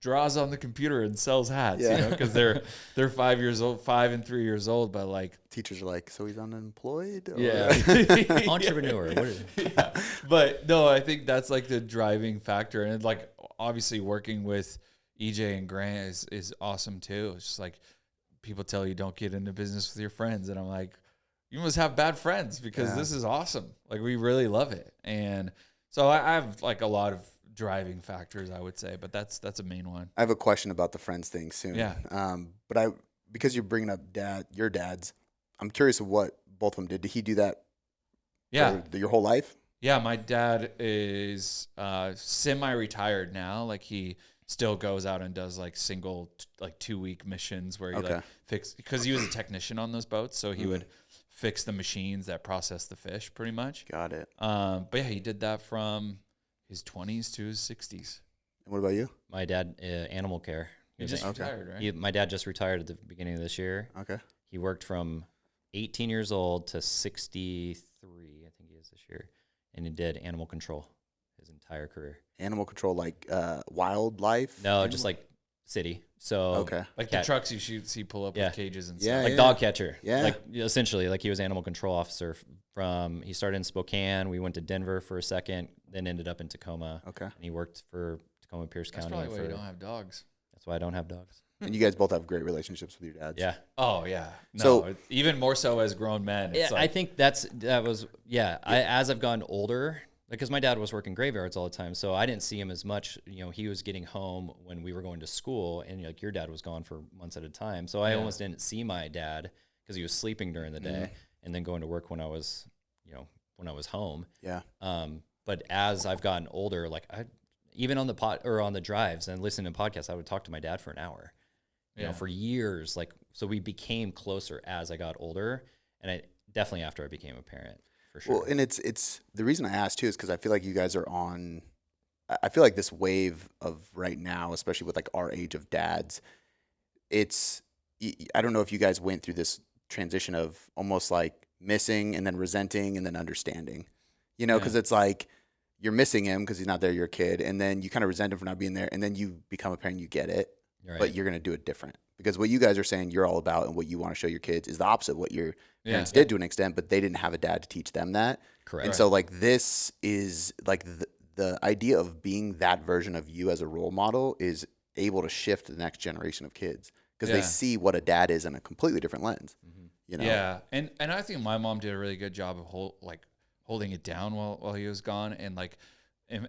F: draws on the computer and sells hats, you know, because they're 5 years old, 5 and 3 years old. But like
A: teachers are like, so he's unemployed? Or?
F: Yeah.
E: Entrepreneur. What is it?
F: Yeah. But no, I think that's like the driving factor. And like obviously working with EJ and Grant is awesome too. It's just like people tell you don't get into business with your friends. And I'm like, you must have bad friends because this is awesome. Like we really love it. And so I have like a lot of driving factors, I would say, but that's a main one.
A: I have a question about the friends thing soon.
F: Yeah.
A: But because you're bringing up your dad's, I'm curious of what both of them did. Did he do that for your whole life?
F: Yeah, my dad is semi-retired now. Like he still goes out and does like single 2-week missions where he like because he was a technician on those boats, so he would fix the machines that process the fish pretty much.
A: Got it.
F: But yeah, he did that from his 20s to his 60s.
A: And what about you?
E: My dad, animal care.
F: He just retired, right?
E: My dad just retired at the beginning of this year.
A: Okay.
E: He worked from 18 years old to 63, I think he is this year. And he did animal control his entire career.
A: Animal control, like wildlife?
E: No, just like city. So
F: Like the trucks you see pull up with cages and stuff.
E: like dog catcher.
A: Yeah.
E: Like essentially, like he was animal control officer he started in Spokane. We went to Denver for a second, then ended up in Tacoma.
A: Okay.
E: And he worked for Tacoma Pierce
F: That's
E: County.
F: probably why you don't have dogs.
E: That's why I don't have dogs.
A: And you guys both have great relationships with your dads.
E: Yeah.
F: Oh yeah. No,
A: So-
F: even more so as grown men. It's
E: I think as I've gotten older, because my dad was working graveyards all the time, so I didn't see him as much. You know, he was getting home when we were going to school, and like your dad was gone for months at a time. So I almost didn't see my dad because he was sleeping during the day and then going to work when I was home.
A: Yeah.
E: But as I've gotten older, like even on the drives and listening to podcasts, I would talk to my dad for an hour. You know, for years, like so we became closer as I got older, and definitely after I became a parent. For sure.
A: Well, and it's the reason I asked too is because I feel like you guys are on. I feel like this wave of right now, especially with like our age of dads, I don't know if you guys went through this transition of almost like missing and then resenting and then understanding, you know, because it's like you're missing him because he's not there, you're a kid, and then you kind of resent him for not being there, and then you become a parent, you get it, but you're going to do it different. Because what you guys are saying you're all about and what you want to show your kids is the opposite of what your parents did to an extent, but they didn't have a dad to teach them that.
E: Correct.
A: And so like this is like the idea of being that version of you as a role model is able to shift the next generation of kids because they see what a dad is in a completely different lens. You know?
F: Yeah. And I think my mom did a really good job of holding it down while he was gone and like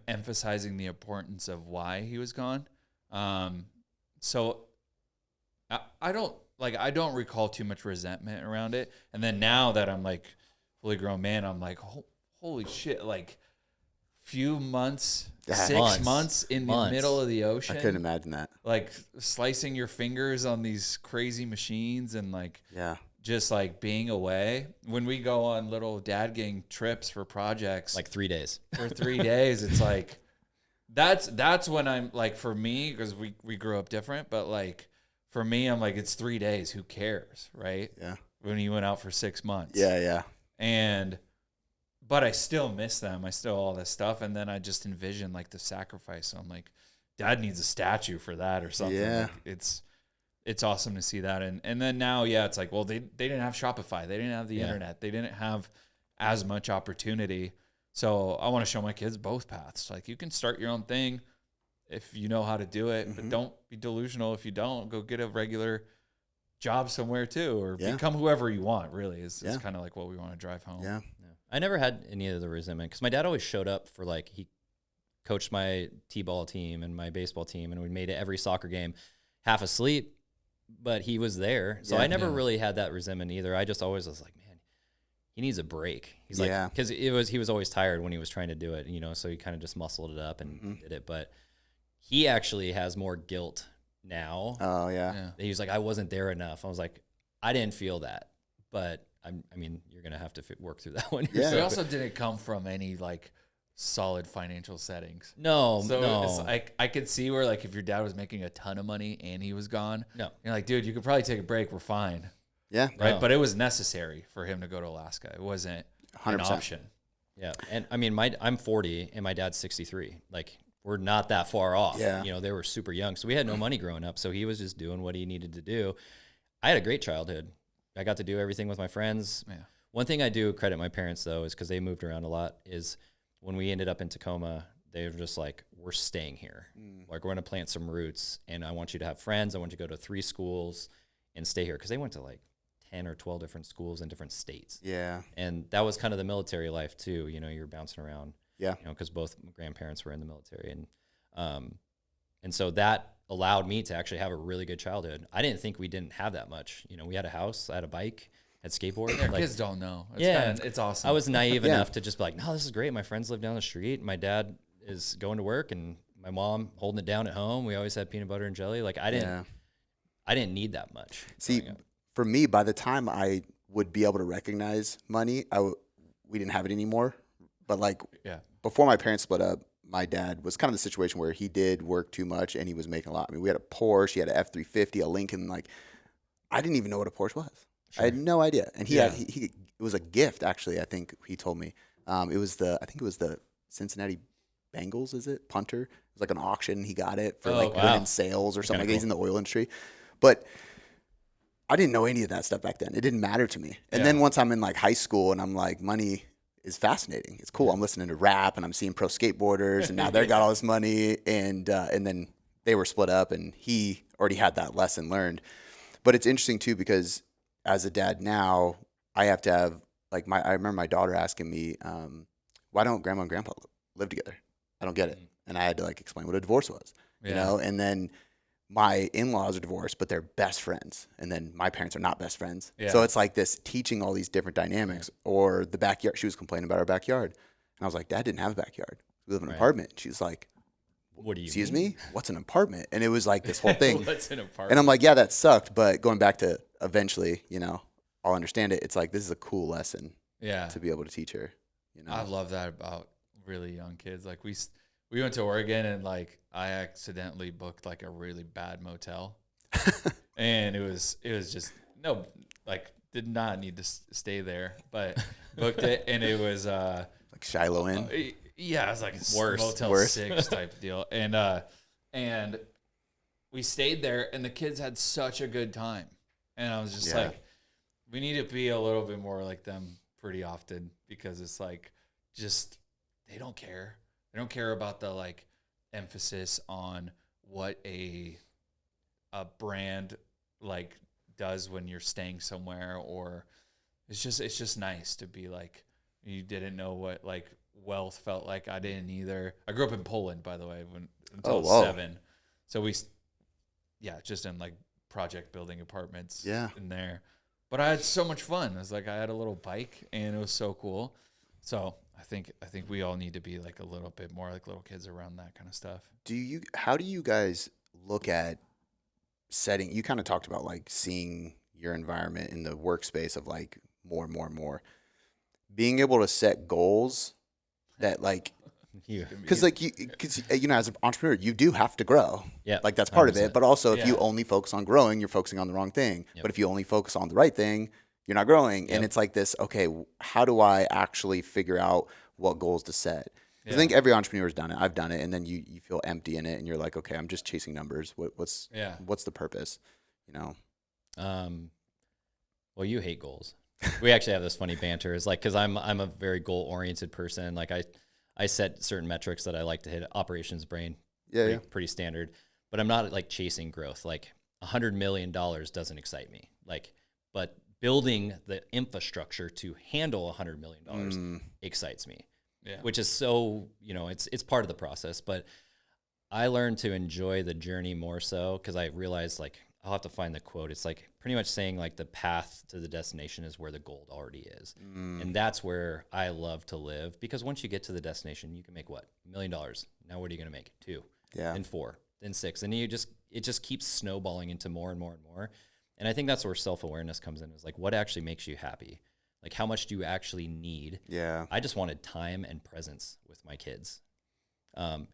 F: emphasizing the importance of why he was gone. So I don't recall too much resentment around it. And then now that I'm like fully grown man, I'm like, holy shit, like few months, 6 months in the middle of the ocean.
A: I couldn't imagine that.
F: Like slicing your fingers on these crazy machines and like just like being away. When we go on little dad gang trips for projects,
E: like 3 days.
F: For 3 days, it's like That's when I'm like, for me, because we grew up different, but like for me, I'm like, it's 3 days. Who cares, right?
A: Yeah.
F: When you went out for 6 months.
A: Yeah.
F: But I still miss them. I still all this stuff. And then I just envision like the sacrifice. So I'm like, Dad needs a statue for that or something.
A: Yeah.
F: Like, it's awesome to see that. And then now, it's like, well, they didn't have Shopify. They didn't have the internet. They didn't have as much opportunity. So I want to show my kids both paths. Like, you can start your own thing if you know how to do it, but don't be delusional if you don't. Go get a regular job somewhere too, or become whoever you want, really, is kind of like what we want to drive home.
A: Yeah.
E: I never had any of the resentment because my dad always showed up for, like, he coached my t-ball team and my baseball team, and we made it every soccer game half asleep, but he was there. So I never really had that resentment either. I just always was like, man, he needs a break. He's like, because he was always tired when he was trying to do it, so he kind of just muscled it up and did it. But he actually has more guilt now.
A: Oh, yeah.
E: He was like, I wasn't there enough. I was like, I didn't feel that, but I mean, you're going to have to work through that one.
F: Yeah. He also didn't come from any like solid financial settings.
E: No.
F: It's like, I could see where, like, if your dad was making a ton of money and he was gone, you're like, dude, you could probably take a break. We're fine.
A: Yeah.
F: Right.
E: No.
F: But it was necessary for him to go to Alaska. It wasn't 100%. An option.
E: Yeah. And I mean, I'm 40 and my dad's 63. Like, we're not that far off.
A: Yeah.
E: They were super young. So we had no money growing up. So he was just doing what he needed to do. I had a great childhood. I got to do everything with my friends. Yeah. One thing I do credit my parents, though, is because they moved around a lot, is when we ended up in Tacoma, they were just like, we're staying here. Like, we're going to plant some roots, and I want you to have friends. I want you to go to 3 schools and stay here. Because they went to like 10 or 12 different schools in different states.
A: Yeah.
E: And that was kind of the military life, too. You're bouncing around.
A: Yeah.
E: Because both grandparents were in the military. And so that allowed me to actually have a really good childhood. I didn't think we didn't have that much. We had a house, I had a bike, had skateboard.
F: Yeah, like, kids don't know. It's awesome.
E: I was naive enough to just be like, no, this is great. My friends live down the street. My dad is going to work, and my mom holding it down at home. We always had peanut butter and jelly. Like, I didn't need that much.
A: See, for me, by the time I would be able to recognize money, we didn't have it anymore. But like, before my parents split up, my dad was kind of the situation where he did work too much and he was making a lot. I mean, we had a Porsche, he had an F-350, a Lincoln. Like, I didn't even know what a Porsche was. Sure. I had no idea. And he it was a gift, actually. I think he told me I think it was the Cincinnati Bengals. Is it punter? It was like an auction. He got it for winning sales or something. Like, he's in the oil industry, but I didn't know any of that stuff back then. It didn't matter to me. And then once I'm in like high school and I'm like, money is fascinating. It's cool. I'm listening to rap and I'm seeing pro skateboarders, and now they got all this money, and then they were split up and he already had that lesson learned. But it's interesting too, because as a dad now, I have to have like I remember my daughter asking me, why don't grandma and grandpa live together? I don't get it. And I had to like explain what a divorce was, and then my in-laws are divorced, but they're best friends. And then my parents are not best friends. Yeah. So it's like this teaching all these different dynamics. Or the backyard. She was complaining about our backyard. And I was like, Dad didn't have a backyard. We live in an apartment. She's like,
E: what do you
A: excuse
E: mean?
A: me? What's an apartment? And it was like this whole thing.
E: What's an apartment?
A: And I'm like, yeah, that sucked. But going back to eventually, I'll understand it. It's like, this is a cool lesson to be able to teach her.
F: I love that about really young kids. Like, we went to Oregon, and like I accidentally booked like a really bad motel, and it was just did not need to stay there, but booked it, and it was
A: like Shiloh Inn.
F: It was like a
E: Worse.
F: Motel 6 type deal, and we stayed there, and the kids had such a good time, and I was just like, we need to be a little bit more like them pretty often, because it's like, just they don't care. They don't care about the like emphasis on what a brand like does when you're staying somewhere, or it's just nice to be like, you didn't know what like wealth felt like. I didn't either. I grew up in Poland, by the way, until 7. So we just in like project building apartments in there. But I had so much fun. It was like, I had a little bike, and it was so cool. So I think we all need to be like a little bit more like little kids around that kind of stuff.
A: How do you guys look at setting? You kind of talked about like seeing your environment in the workspace of like more, being able to set goals that like Because like you know, as an entrepreneur, you do have to grow.
E: Yeah,
A: like that's part of
E: 100%.
A: it. But also, if you
F: Yeah.
A: only focus on growing, you're focusing on the wrong thing.
E: Yep.
A: But if you only focus on the right thing, you're not growing. And
E: Yep.
A: it's like this. Okay, how do I actually figure out what goals to set? 'Cause I
F: Yeah.
A: think every entrepreneur's done it. I've done it, and then you feel empty in it, and you're like, okay, I'm just chasing numbers. What's the purpose? You know.
E: Well, you hate goals. We actually have this funny banter. It's like, because I'm a very goal oriented person. Like I set certain metrics that I like to hit. Operations brain,
A: Yeah,
E: pretty standard. But I'm not like chasing growth. Like $100 million doesn't excite me. Like, but building the infrastructure to handle $100 million excites me.
F: Yeah.
E: Which is so, you know, it's part of the process. But I learned to enjoy the journey more so because I realized, like, I'll have to find the quote. It's like pretty much saying like the path to the destination is where the gold already is. And that's where I love to live, because once you get to the destination, you can make what? $1 million. Now what are you going to make? 2,
A: Yeah.
E: then 4, then 6. And it just keeps snowballing into more and more and more. And I think that's where self-awareness comes in, is like, what actually makes you happy? Like, how much do you actually need?
A: Yeah.
E: I just wanted time and presence with my kids.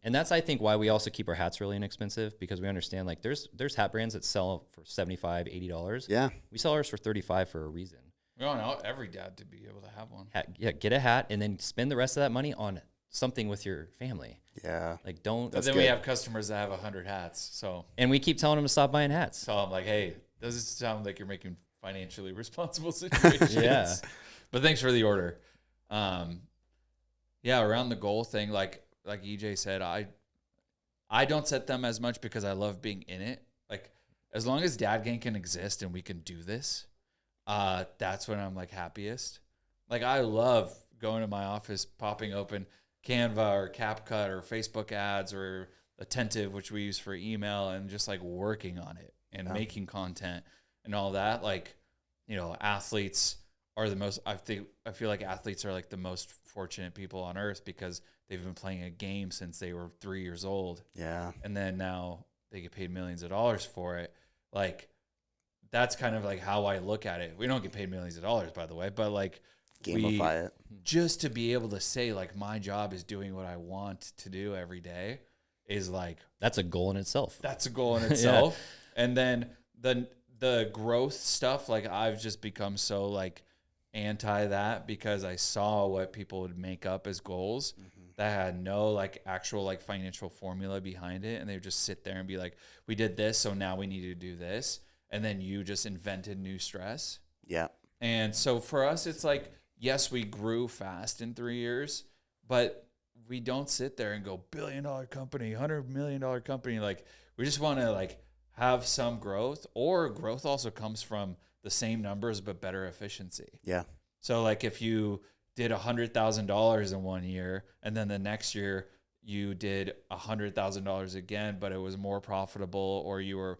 E: And that's, I think, why we also keep our hats really inexpensive, because we understand, like, there's hat brands that sell for $75, $80.
A: Yeah.
E: We sell ours for $35 for a reason.
F: We want every dad to be able to have one.
E: Get a hat and then spend the rest of that money on something with your family.
A: Yeah.
E: Like, don't.
F: But then we have customers that have 100 hats. So
E: And we keep telling them to stop buying hats.
F: I'm like, hey, does this sound like you're making financially responsible situations?
E: Yeah.
F: But thanks for the order. Yeah, around the goal thing, like EJ said, I don't set them as much because I love being in it. Like, as long as Dad Gang can exist and we can do this, that's when I'm like happiest. Like, I love going to my office, popping open Canva or CapCut or Facebook ads or Attentive, which we use for email, and just like working on it and making content and all that. Like, you know, athletes are the most, I feel like athletes are like the most fortunate people on earth, because they've been playing a game since they were 3 years old.
A: Yeah.
F: And then now they get paid millions of dollars for it. Like, that's kind of like how I look at it. We don't get paid millions of dollars, by the way, but like,
A: Gamify it.
F: just to be able to say, like, my job is doing what I want to do every day is like,
E: That's a goal in itself.
F: that's a goal in itself. And then the growth stuff, like, I've just become so like anti that, because I saw what people would make up as goals that had no like actual like financial formula behind it, and they would just sit there and be like, we did this, so now we need to do this, and then you just invented new stress.
A: Yeah.
F: And so for us, it's like, yes, we grew fast in 3 years, but we don't sit there and go $1 billion company, $100 million company. Like, we just want to like have some growth, or growth also comes from the same numbers but better efficiency.
A: Yeah.
F: So like, if you did $100,000 in 1 year, and then the next year you did $100,000 again, but it was more profitable, or you were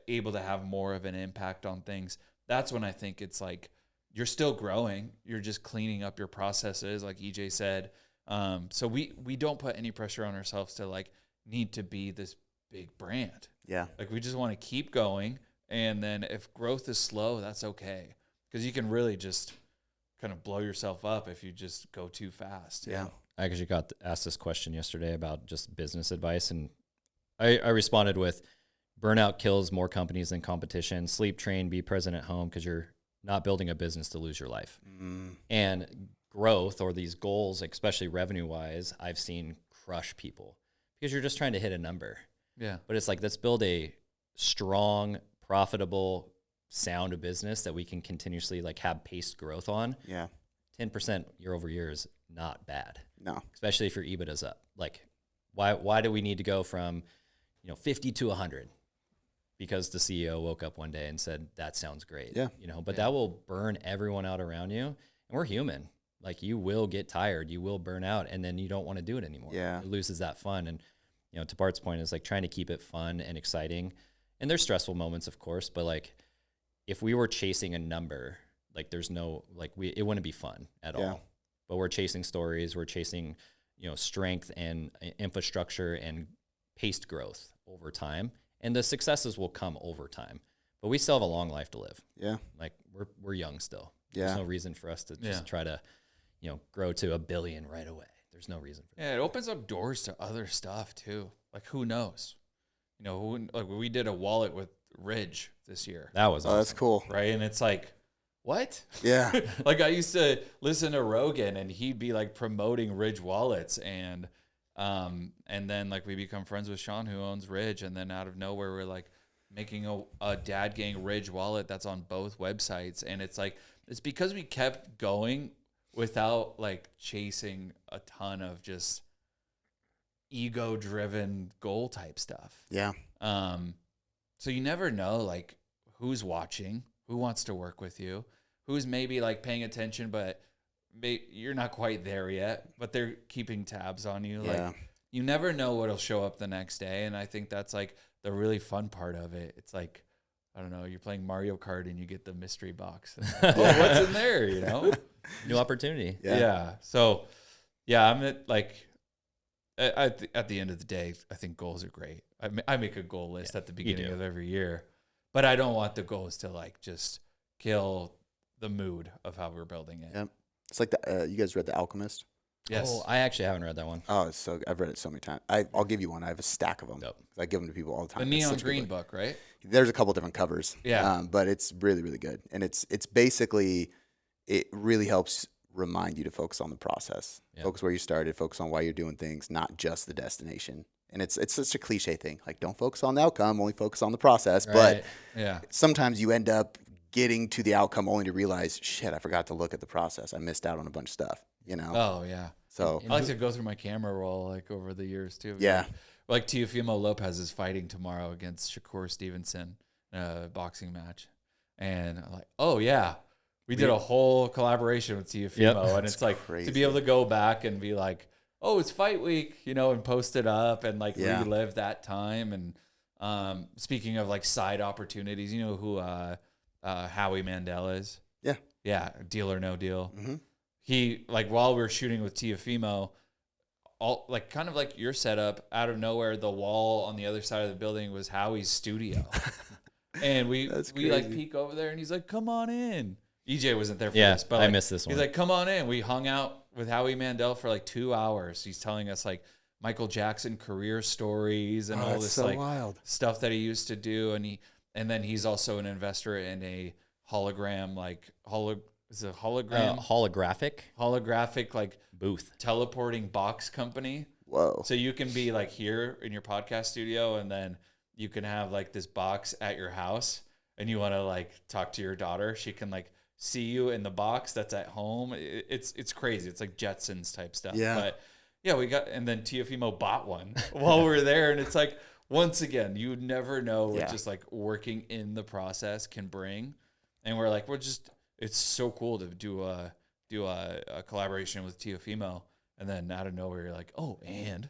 F: able to have more of an impact on things, that's when I think it's like, you're still growing. You're just cleaning up your processes, like EJ said. So we don't put any pressure on ourselves to like need to be this big brand.
A: Yeah.
F: Like, we just want to keep going. And then if growth is slow, that's okay. Because you can really just kind of blow yourself up if you just go too fast.
A: Yeah.
E: I actually got asked this question yesterday about just business advice, and I responded with, burnout kills more companies than competition. Sleep, train, be present at home, because you're not building a business to lose your life. And growth, or these goals, especially revenue-wise, I've seen crush people, because you're just trying to hit a number.
F: Yeah.
E: But it's like, let's build a strong, profitable, sound business that we can continuously like have paced growth on.
A: Yeah.
E: 10% year over year is not bad,
A: No.
E: especially if your EBITDA's up. Like, why do we need to go from, 50 to 100? Because the CEO woke up one day and said, that sounds great.
A: Yeah.
E: But that will burn everyone out around you. And we're human. Like, you will get tired, you will burn out, and then you don't want to do it anymore.
A: Yeah.
E: It loses that fun. And, to Bart's point, is like trying to keep it fun and exciting. And there's stressful moments, of course, but like, if we were chasing a number, like, there's no, like, it wouldn't be fun at all. But we're chasing stories, we're chasing, strength and infrastructure and paced growth over time. And the successes will come over time, but we still have a long life to live.
A: Yeah.
E: Like, we're young still.
A: Yeah.
E: There's no reason for us to just try to, grow to $1 billion right away. there's no reason for that.
F: Yeah, it opens up doors to other stuff too. Like, who knows? You know, like we did a wallet with Ridge this year,
E: That was awesome.
A: Oh, that's cool.
F: right? And it's like, what?
A: Yeah.
F: Like, I used to listen to Rogan, and he'd be like promoting Ridge wallets, and then like we become friends with Sean, who owns Ridge, and then out of nowhere we're like making a Dad Gang Ridge wallet that's on both websites, and it's like it's because we kept going without like chasing a ton of just ego-driven goal type stuff.
A: Yeah.
F: So you never know like who's watching, who wants to work with you, who's maybe like paying attention, but you're not quite there yet, but they're keeping tabs on you.
A: Yeah.
F: Like, you never know what'll show up the next day. And I think that's like the really fun part of it. It's like, I don't know, you're playing Mario Kart and you get the mystery box. Oh, what's in there, you know?
E: New opportunity.
A: Yeah.
F: So, yeah, I'm at like, at the end of the day, I think goals are great. I make a goal list at the beginning of every year, but I don't want the goals to like just kill the mood of how we're building it.
A: Yep. It's like you guys read The Alchemist?
F: Yes.
E: Oh, I actually haven't read that one.
A: Oh, it's so I've read it so many times. I'll give you one. I have a stack of them.
E: Dope.
A: I give them to people all the time.
F: The
A: It's
F: neon
A: such a good
F: green
A: book.
F: book, right?
A: There's a couple different covers.
F: Yeah.
A: But it's really, really good. And it's basically, it really helps remind you to focus on the process.
E: Yeah.
A: Focus where you started, focus on why you're doing things, not just the destination. And it's such a cliche thing. Like, don't focus on the outcome, only focus on the process.
E: Right.
A: But
F: Yeah.
A: sometimes you end up getting to the outcome only to realize, shit, I forgot to look at the process. I missed out on a bunch of stuff, you know?
F: Oh, yeah.
A: So,
F: I like to go through my camera roll like over the years too.
A: Yeah.
F: Like Teofimo Lopez is fighting tomorrow against Shakur Stevenson in a boxing match. And I'm like, oh yeah. We did a whole collaboration with Teofimo.
E: Yep.
F: And it's like
A: crazy.
F: to be able to go back and be like, oh, it's fight week, you know, and post it up and like
A: Yeah.
F: relive that time. And speaking of like side opportunities, you know who Howie Mandel is?
A: Yeah.
F: Yeah. Deal or No Deal.
A: Mhm.
F: He, like, while we were shooting with Teofimo, all like kind of like your setup, out of nowhere, the wall on the other side of the building was Howie's studio. And we
A: That's
F: like
A: crazy.
F: peek over there and he's like, come on in. EJ wasn't there for
E: Yeah,
F: this, but
E: I
F: like,
E: missed this one.
F: He's like, come on in. We hung out with Howie Mandel for like 2 hours. He's telling us like Michael Jackson career stories and
A: Oh,
F: all
A: that's
F: this
A: so
F: like
A: wild.
F: stuff that he used to do. And then he's also an investor in a hologram, like is it a hologram? Holographic like
E: Booth.
F: teleporting box company.
A: Whoa.
F: So you can be like here in your podcast studio, and then you can have like this box at your house, and you want to like talk to your daughter. She can like see you in the box that's at home. It's crazy. It's like Jetsons type stuff.
A: Yeah.
F: But yeah, and then Teofimo bought one while we were there, and it's like, once again, you never know what
A: Yeah.
F: just like working in the process can bring. And we're like, it's so cool to do a collaboration with Teofimo, and then out of nowhere you're like, oh, and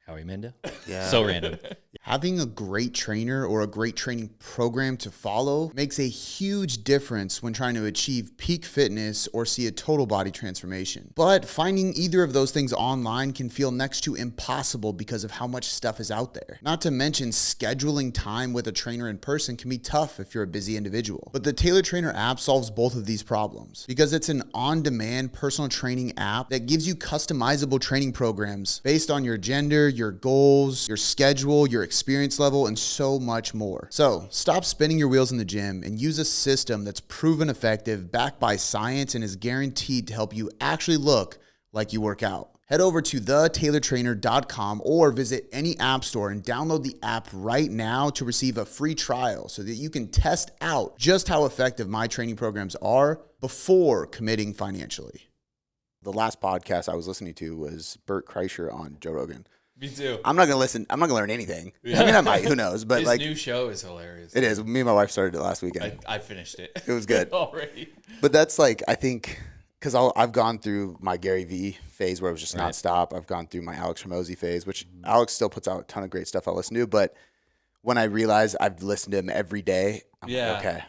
E: Howie Mandel.
A: Yeah.
E: So random.
A: Having a great trainer or a great training program to follow makes a huge difference when trying to achieve peak fitness or see a total body transformation. But finding either of those things online can feel next to impossible because of how much stuff is out there. Not to mention scheduling time with a trainer in person can be tough if you're a busy individual. But the Taylor Trainer app solves both of these problems because it's an on-demand personal training app that gives you customizable training programs based on your gender, your goals, your schedule, your experience level, and so much more. So stop spinning your wheels in the gym and use a system that's proven effective, backed by science, and is guaranteed to help you actually look like you work out. Head over to thetaylortrainer.com or visit any app store and download the app right now to receive a free trial so that you can test out just how effective my training programs are before committing financially. The last podcast I was listening to was Bert Kreischer on Joe Rogan.
F: me too.
A: I'm not gonna listen. I'm not gonna learn anything. I mean, I might. Who knows? But
F: His
A: like,
F: new show is hilarious.
A: it is. Me and my wife started it last weekend.
F: I finished it.
A: It was good.
F: already.
A: But that's like, I think, because I've gone through my Gary Vee phase where it was just nonstop. I've gone through my Alex Hormozy phase, which Alex still puts out a ton of great stuff I listen to. But when I realize I've listened to him every day, I'm
F: Yeah.
A: like, okay,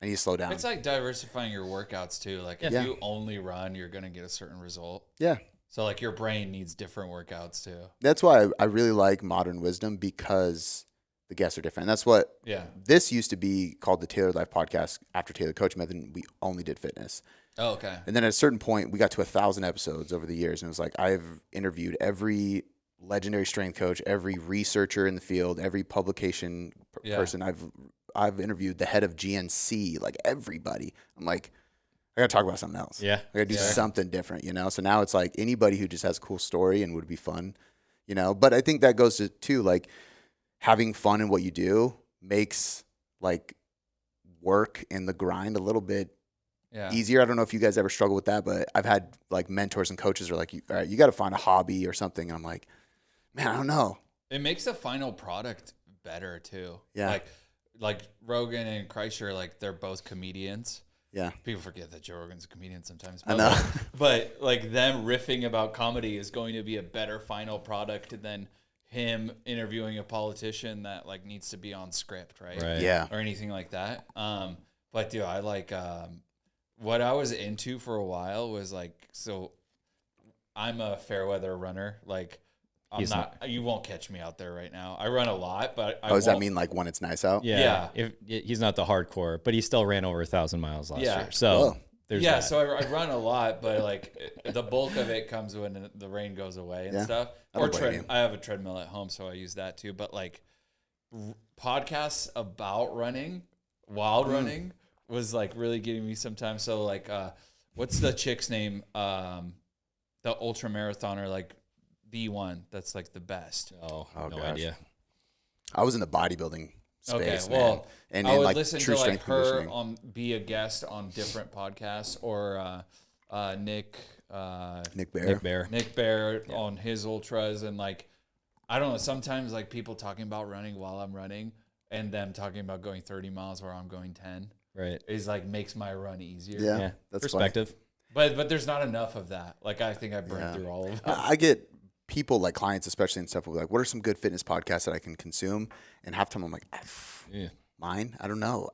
A: I need to slow down.
F: It's like diversifying your workouts too. Like if
A: Yeah.
F: you only run, you're gonna get a certain result.
A: Yeah.
F: So like your brain needs different workouts too.
A: That's why I really like Modern Wisdom, because the guests are different. And that's what
F: Yeah.
A: this used to be called the Tailored Life Podcast after Tailored Coach Method. And we only did fitness.
F: Oh, okay.
A: And then at a certain point, we got to 1,000 episodes over the years. And it was like, I've interviewed every legendary strength coach, every researcher in the field, every publication person. I've interviewed the head of GNC, like everybody. I'm like, I got to talk about something else.
E: Yeah.
A: I got to do something different, you know? So now it's like anybody who just has a cool story and would be fun, you know? But I think that goes to like having fun in what you do makes like work and the grind a little bit easier. I don't know if you guys ever struggle with that, but I've had like mentors and coaches are like, all right, you got to find a hobby or something. And I'm like, man, I don't know.
F: It makes the final product better too.
A: Yeah.
F: Like Rogan and Kreischer, like they're both comedians.
A: Yeah.
F: People forget that Joe Rogan's a comedian sometimes.
A: I know.
F: But like them riffing about comedy is going to be a better final product than him interviewing a politician that like needs to be on script, right?
A: Yeah.
F: Or anything like that. But dude, I like what I was into for a while was like, so I'm a fair weather runner. Like you won't catch me out there right now. I run a lot, but
A: does that mean like when it's nice out?
E: Yeah. He's not the hardcore, but he still ran over 1,000 miles last year. So there's that.
F: So I run a lot, but like the bulk of it comes when the rain goes away and stuff. Or I have a treadmill at home, so I use that too. But like podcasts about running, wild running, was like really getting me sometimes. So like, what's the chick's name? The ultra marathoner, like the one that's like the best.
E: No idea.
A: I was in the bodybuilding space, man.
F: Well,
A: and
F: I would
A: like
F: listen
A: true
F: to like
A: strength
F: her
A: conditioning.
F: be a guest on different podcasts, or Nick Bear on his ultras, and like I don't know. Sometimes like people talking about running while I'm running, and them talking about going 30 miles where I'm going 10.
E: Right.
F: Is like makes my run easier.
E: Yeah.
A: That's
E: perspective.
F: But there's not enough of that. Like I think I burned through all of them.
A: I get people like clients, especially and stuff, will be like, what are some good fitness podcasts that I can consume? And half the time I'm like, mine? I don't know.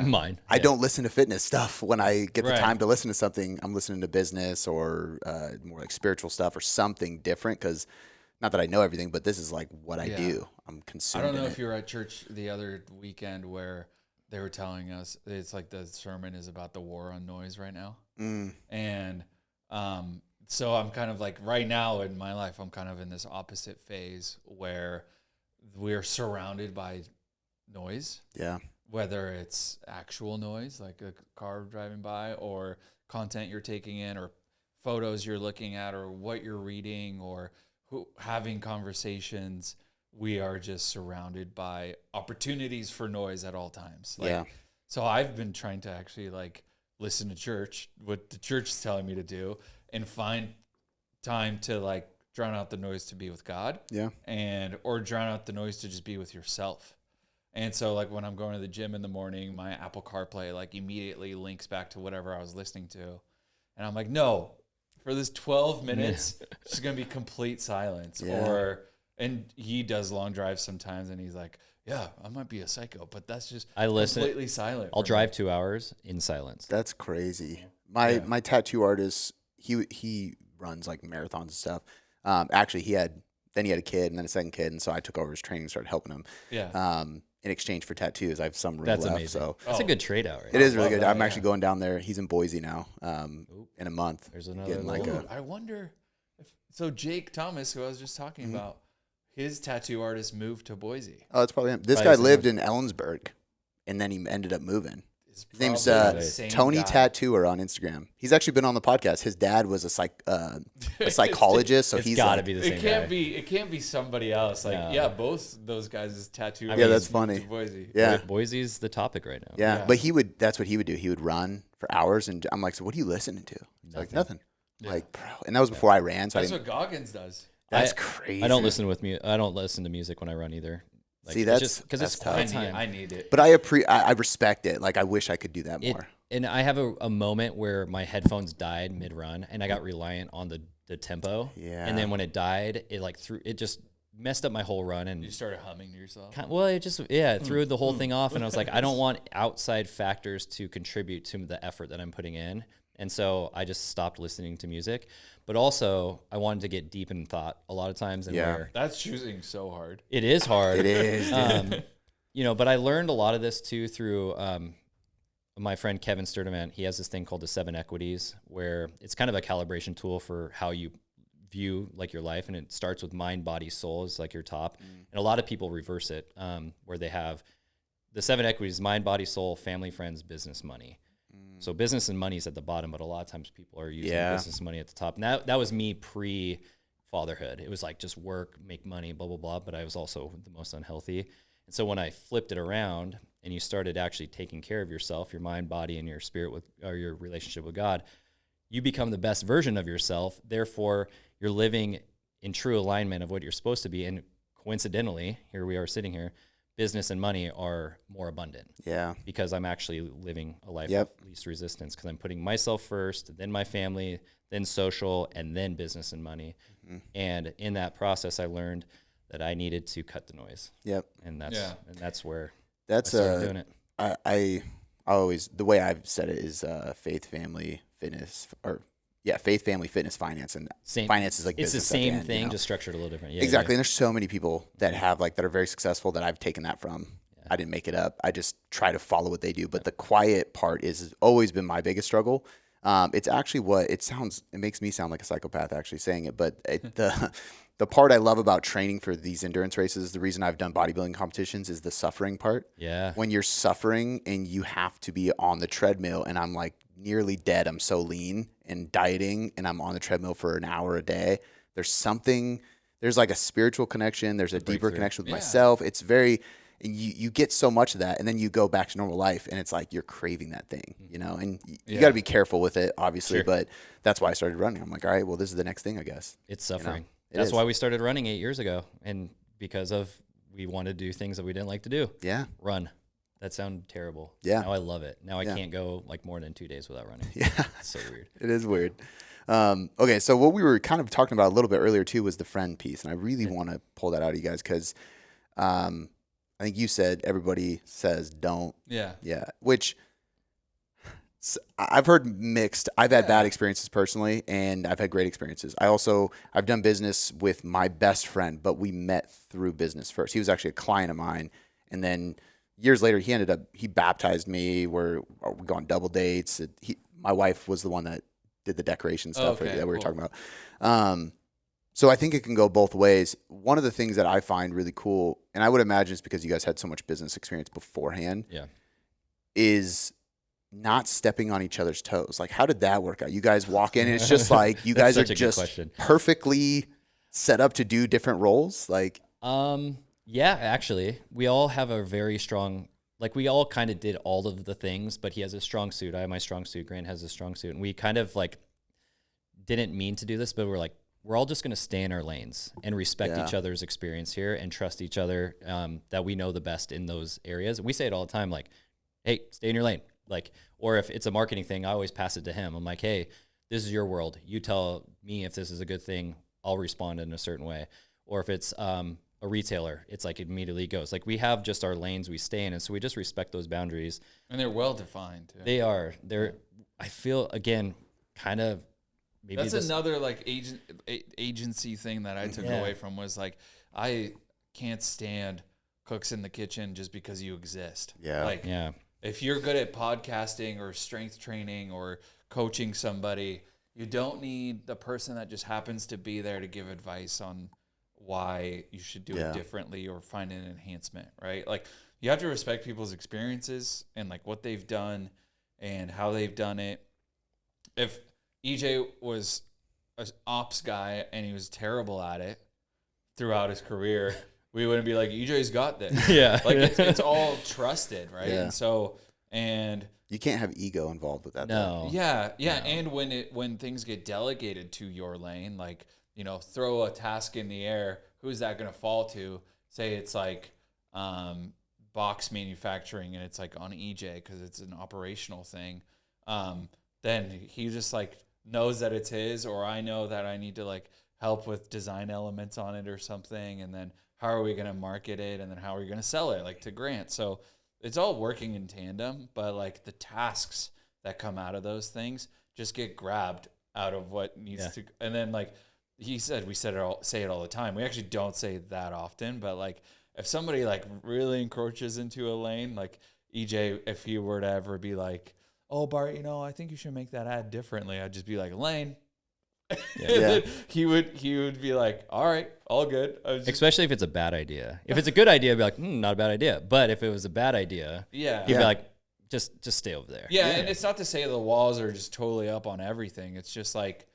E: Mine.
A: I don't listen to fitness stuff when I get the time to listen to something. I'm listening to business or more like spiritual stuff or something different, because not that I know everything, but this is like what I do. I'm consuming.
F: I don't know if you were at church the other weekend where they were telling us it's like the sermon is about the war on noise right now. And so I'm kind of like right now in my life, I'm kind of in this opposite phase where we're surrounded by noise.
A: Yeah.
F: Whether it's actual noise, like a car driving by, or content you're taking in, or photos you're looking at, or what you're reading, or having conversations. We are just surrounded by opportunities for noise at all times. So I've been trying to actually like listen to church, what the church is telling me to do, and find time to like drown out the noise to be with God.
A: Yeah.
F: Or drown out the noise to just be with yourself. And so like when I'm going to the gym in the morning, my Apple CarPlay like immediately links back to whatever I was listening to. And I'm like, no, for this 12 minutes, it's just going to be complete silence. And he does long drives sometimes, and he's like, yeah, I might be a psycho, but that's just completely silent.
E: I'll drive 2 hours in silence.
A: That's crazy. My tattoo artist, he runs like marathons and stuff. Actually, he had a kid and then a second kid, and so I took over his training and started helping him.
F: Yeah.
A: In exchange for tattoos, I have some room
E: That's
A: left.
E: amazing.
A: So
E: that's a good trade out, right?
A: It is really good. I'm actually going down there. He's in Boise now. In a month.
E: There's another.
F: I wonder if Jake Thomas, who I was just talking about, his tattoo artist moved to Boise.
A: Oh, that's probably him. This guy lived in Ellensburg, and then he ended up moving. His name's Tony Tattooer on Instagram. He's actually been on the podcast. His dad was a psychologist, so he's
E: got to
A: like,
E: be the same guy.
F: It can't be somebody else. Like, both those guys' tattoo.
A: Yeah, that's funny.
F: Boise.
A: Yeah,
E: Boise's the topic right now.
A: Yeah, but that's what he would do. He would run for hours, and I'm like, so what are you listening to? He's like, nothing. Yeah. Like, bro, and that was before I ran. So
F: that's what Goggins does.
A: That's crazy.
E: I don't listen to music when I run either. Like,
A: see, that's
E: just because it's quiet time.
F: I need it.
A: But I respect it. Like, I wish I could do that more.
E: And I have a moment where my headphones died mid-run, and I got reliant on the tempo.
A: Yeah.
E: And then when it died, it just messed up my whole run. And
F: you started humming to yourself.
E: It threw the whole thing off. And I was like, I don't want outside factors to contribute to the effort that I'm putting in. And so I just stopped listening to music. But also, I wanted to get deep in thought a lot of times. And
F: that's choosing so hard.
E: It is hard.
A: It is.
E: But I learned a lot of this too through my friend Kevin Sturdivant. He has this thing called the 7 equities, where it's kind of a calibration tool for how you view like your life. And it starts with mind, body, soul is like your top. And a lot of people reverse it, where they have the 7 equities: mind, body, soul, family, friends, business, money. So business and money is at the bottom, but a lot of times people are using business and money at the top. And that was me pre-fatherhood. It was like just work, make money, blah, blah, blah. But I was also the most unhealthy. And so when I flipped it around and you started actually taking care of yourself, your mind, body, and your spirit or your relationship with God, you become the best version of yourself. Therefore, you're living in true alignment of what you're supposed to be. And coincidentally, here we are sitting here, business and money are more abundant.
A: Yeah.
E: Because I'm actually living a life of least resistance, because I'm putting myself first, then my family, then social, and then business and money. And in that process, I learned that I needed to cut the noise. And that's where I started doing it.
A: I always, the way I've said it is faith, family, fitness, faith, family, fitness, finance, and finance is like
E: it's the
A: business
E: same
A: end,
E: thing, just structured a little different.
A: Exactly. And there's so many people that have that are very successful that I've taken that from. I didn't make it up. I just try to follow what they do. But the quiet part has always been my biggest struggle. It's actually what it sounds. It makes me sound like a psychopath actually saying it. But the part I love about training for these endurance races, the reason I've done bodybuilding competitions, is the suffering part.
E: Yeah.
A: When you're suffering and you have to be on the treadmill, and I'm like nearly dead. I'm so lean and dieting, and I'm on the treadmill for an hour a day. There's like a spiritual connection. There's a deeper connection with myself. It's you get so much of that, and then you go back to normal life, and it's like you're craving that thing, and you got to be careful with it, obviously, but that's why I started running. I'm like, all right, well, this is the next thing, I guess.
E: It's suffering. That's why we started running 8 years ago, and because we wanted to do things that we didn't like to do.
A: Yeah.
E: Run. That sounded terrible.
A: Yeah.
E: Now I love it. Now I can't go like more than 2 days without running.
A: Yeah.
E: It's so weird.
A: It is weird. Okay, so what we were kind of talking about a little bit earlier too was the friend piece, and I really want to pull that out of you guys because I think you said everybody says don't.
F: Yeah.
A: Yeah. Which I've heard mixed. I've had bad experiences personally, and I've had great experiences. I've done business with my best friend, but we met through business first. He was actually a client of mine, and then years later, he baptized me. We go on double dates. My wife was the one that did the decoration stuff that we were talking about. So I think it can go both ways. One of the things that I find really cool, and I would imagine it's because you guys had so much business experience beforehand, is not stepping on each other's toes. Like, how did that work out? You guys walk in and it's just like you guys are just perfectly set up to do different roles. Like,
E: yeah, actually, we all have a very strong, we all kind of did all of the things, but he has a strong suit. I have my strong suit. Grant has a strong suit. And we kind of didn't mean to do this, but we're all just going to stay in our lanes and respect each other's experience here and trust each other, that we know the best in those areas. And we say it all the time, hey, stay in your lane. Or if it's a marketing thing, I always pass it to him. I'm like, hey, this is your world. You tell me if this is a good thing, I'll respond in a certain way. Or if it's a retailer, it's it immediately goes. We have just our lanes we stay in, and so we just respect those boundaries.
F: And they're well defined too.
E: They are. I feel, again, kind of maybe
F: that's another agency thing that I took away from was I can't stand cooks in the kitchen just because you exist.
A: Yeah.
F: If you're good at podcasting or strength training or coaching somebody, you don't need the person that just happens to be there to give advice on why you should do it differently or find an enhancement, right? You have to respect people's experiences and what they've done and how they've done it. If EJ was an ops guy and he was terrible at it throughout his career, we wouldn't be like, EJ's got this.
E: Yeah.
F: It's all trusted, right?
A: Yeah.
F: And
A: you can't have ego involved with that.
E: No.
A: Though.
F: Yeah. No. And when things get delegated to your lane, throw a task in the air, who's that going to fall to? Say it's box manufacturing and it's on EJ because it's an operational thing. Then he just knows that it's his, or I know that I need to help with design elements on it or something. And then how are we going to market it? And then how are we going to sell it to Grant? So it's all working in tandem, but the tasks that come out of those things just get grabbed out of what needs to. And then he said, we say it all the time. We actually don't say it that often, but if somebody like really encroaches into a lane, like EJ, if he were to ever be like, oh, Bart, I think you should make that ad differently, I'd just be like, Lane.
A: Yeah.
F: He would be like, all right, all good.
E: Especially if it's a bad idea. If it's a good idea, I'd be like, not a bad idea. But if it was a bad idea, he'd be like, just stay over there.
F: Yeah, and it's not to say the walls are just totally up on everything. It's just like,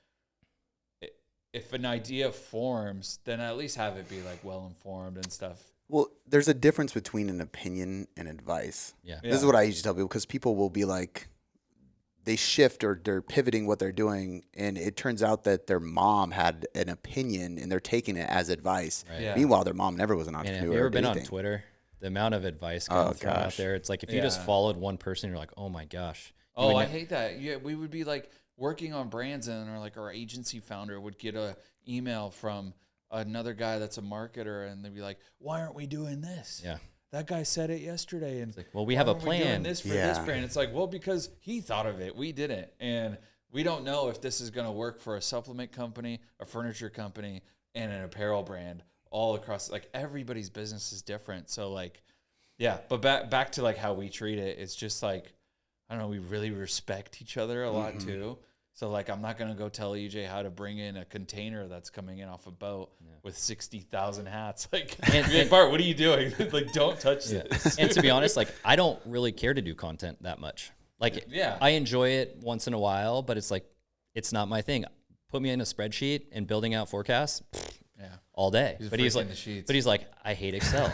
F: if an idea forms, then at least have it be like well informed and stuff.
A: Well, there's a difference between an opinion and advice.
E: Yeah.
A: This is what I usually tell people, because people will be like, they shift or they're pivoting what they're doing, and it turns out that their mom had an opinion and they're taking it as advice.
E: Right.
F: Yeah.
A: Meanwhile, their mom never was an
E: And
A: entrepreneur.
E: have you ever
A: or
E: been on
A: anything.
E: Twitter? The amount of advice going thrown out there. It's like if you just followed one person, you're like, oh my gosh.
F: Oh, I hate that. Yeah, we would be like working on brands, and our agency founder would get a email from another guy that's a marketer, and they'd be like, why aren't we doing this?
E: Yeah.
F: That guy said it yesterday, and
E: Well, we have a
F: why aren't we doing
E: plan.
F: this for this
A: Yeah.
F: brand. It's like, well, because he thought of it, we didn't, and we don't know if this is going to work for a supplement company, a furniture company, and an apparel brand all across. Like everybody's business is different, so like, yeah. But back to like how we treat it. It's just like, I don't know. We really respect each other a lot too. So like, I'm not gonna go tell EJ how to bring in a container that's coming in off a boat with 60,000 hats. Like,
E: And-
F: Bart, what are you doing? Like, don't touch this.
E: And to be honest, like I don't really care to do content that much. Like,
F: Yeah.
E: I enjoy it once in a while, but it's like, it's not my thing. Put me in a spreadsheet and building out forecasts
F: Yeah.
E: all day.
F: He's a
E: But he's
F: freak in
E: like,
F: the sheets.
E: but he's like, I hate Excel.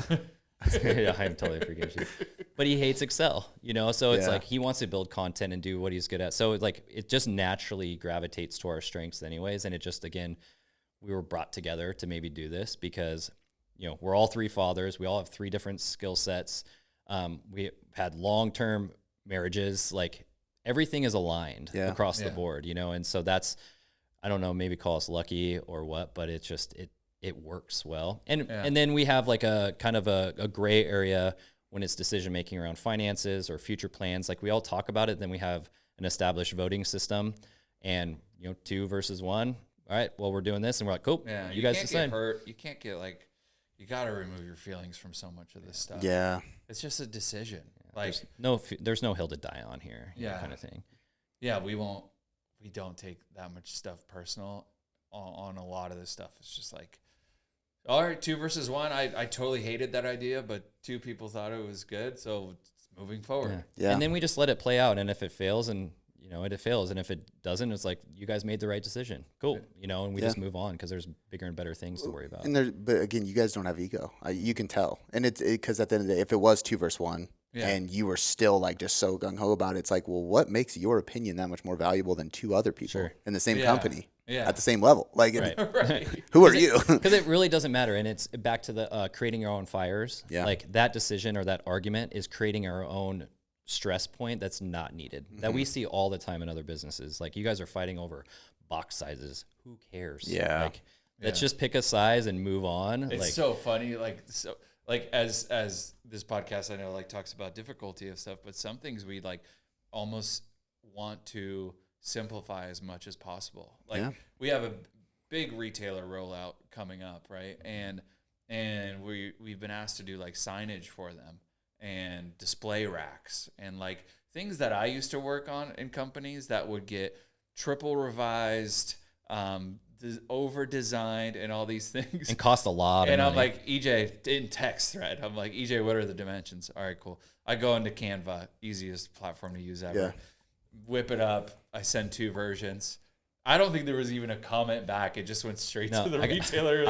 E: Yeah, I'm totally freaking shit. But he hates Excel, so it's
A: Yeah.
E: like he wants to build content and do what he's good at. So it's like it just naturally gravitates to our strengths anyways. And it just, again, we were brought together to maybe do this because, we're all three fathers. We all have three different skill sets. We had long-term marriages. Like everything is aligned across the board, and so that's, I don't know, maybe call us lucky or what, but it's just, it works well. And then we have like a kind of a gray area when it's decision-making around finances or future plans. Like we all talk about it. Then we have an established voting system and, 2 versus 1. All right, well, we're doing this. And we're like, cool,
F: Yeah,
E: you guys
F: can't
E: decide.
F: get hurt. You can't get like, you got to remove your feelings from so much of this stuff.
A: Yeah.
F: It's just a decision. Like,
E: There's no hill to die on here, kind of thing.
F: yeah, we don't take that much stuff personal on a lot of this stuff. It's just like, all right, 2 versus 1. I totally hated that idea, but 2 people thought it was good, so it's moving forward.
A: Yeah.
E: And then we just let it play out. And if it fails, and it fails, and if it doesn't, it's like you guys made the right decision. Cool, and we just move on because there's bigger and better things to worry about.
A: And but again, you guys don't have ego. You can tell, and it's because at the end of the day, if it was 2 versus 1, and you were still like just so gung ho about it, it's like, well, what makes your opinion that much more valuable than 2 other people in the same company at the same level? Like,
F: Right.
A: who are you?
E: Because it really doesn't matter. And it's back to the creating your own fires.
A: Yeah.
E: Like that decision or that argument is creating our own stress point that's not needed, that we see all the time in other businesses. Like you guys are fighting over box sizes. Who cares?
A: Yeah.
E: Like let's just pick a size and move on.
F: It's
E: like,
F: so funny. Like as this podcast, I know like talks about difficulty of stuff, but some things we like almost want to simplify as much as possible. Like we have a big retailer rollout coming up, right? And we've been asked to do like signage for them and display racks and like things that I used to work on in companies that would get triple revised, over designed and all these things
E: and cost a lot.
F: and
E: of
F: I'm
E: money.
F: like, EJ, in text thread, I'm like, EJ, what are the dimensions? All right, cool. I go into Canva, easiest platform to use ever.
A: Yeah.
F: Whip it up. I send 2 versions. I don't think there was even a comment back. It just went straight to the retailer.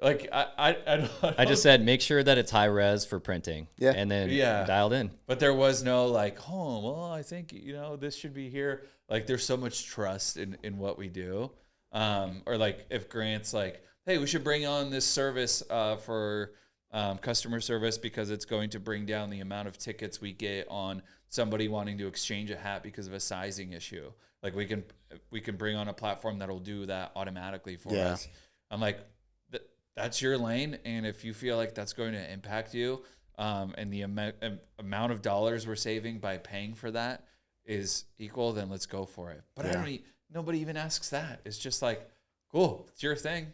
E: I just said, make sure that it's high res for printing.
A: Yeah.
E: And then
F: Yeah.
E: dialed in.
F: But there was no like, oh, well, I think, this should be here. Like there's so much trust in what we do. Or like if Grant's like, hey, we should bring on this service for customer service because it's going to bring down the amount of tickets we get on somebody wanting to exchange a hat because of a sizing issue. Like we can bring on a platform that'll do that automatically for us. I'm like, that's your lane, and if you feel like that's going to impact you, and the amount of dollars we're saving by paying for that is equal, then let's go for it. But nobody even asks that. It's just like, cool, it's your thing.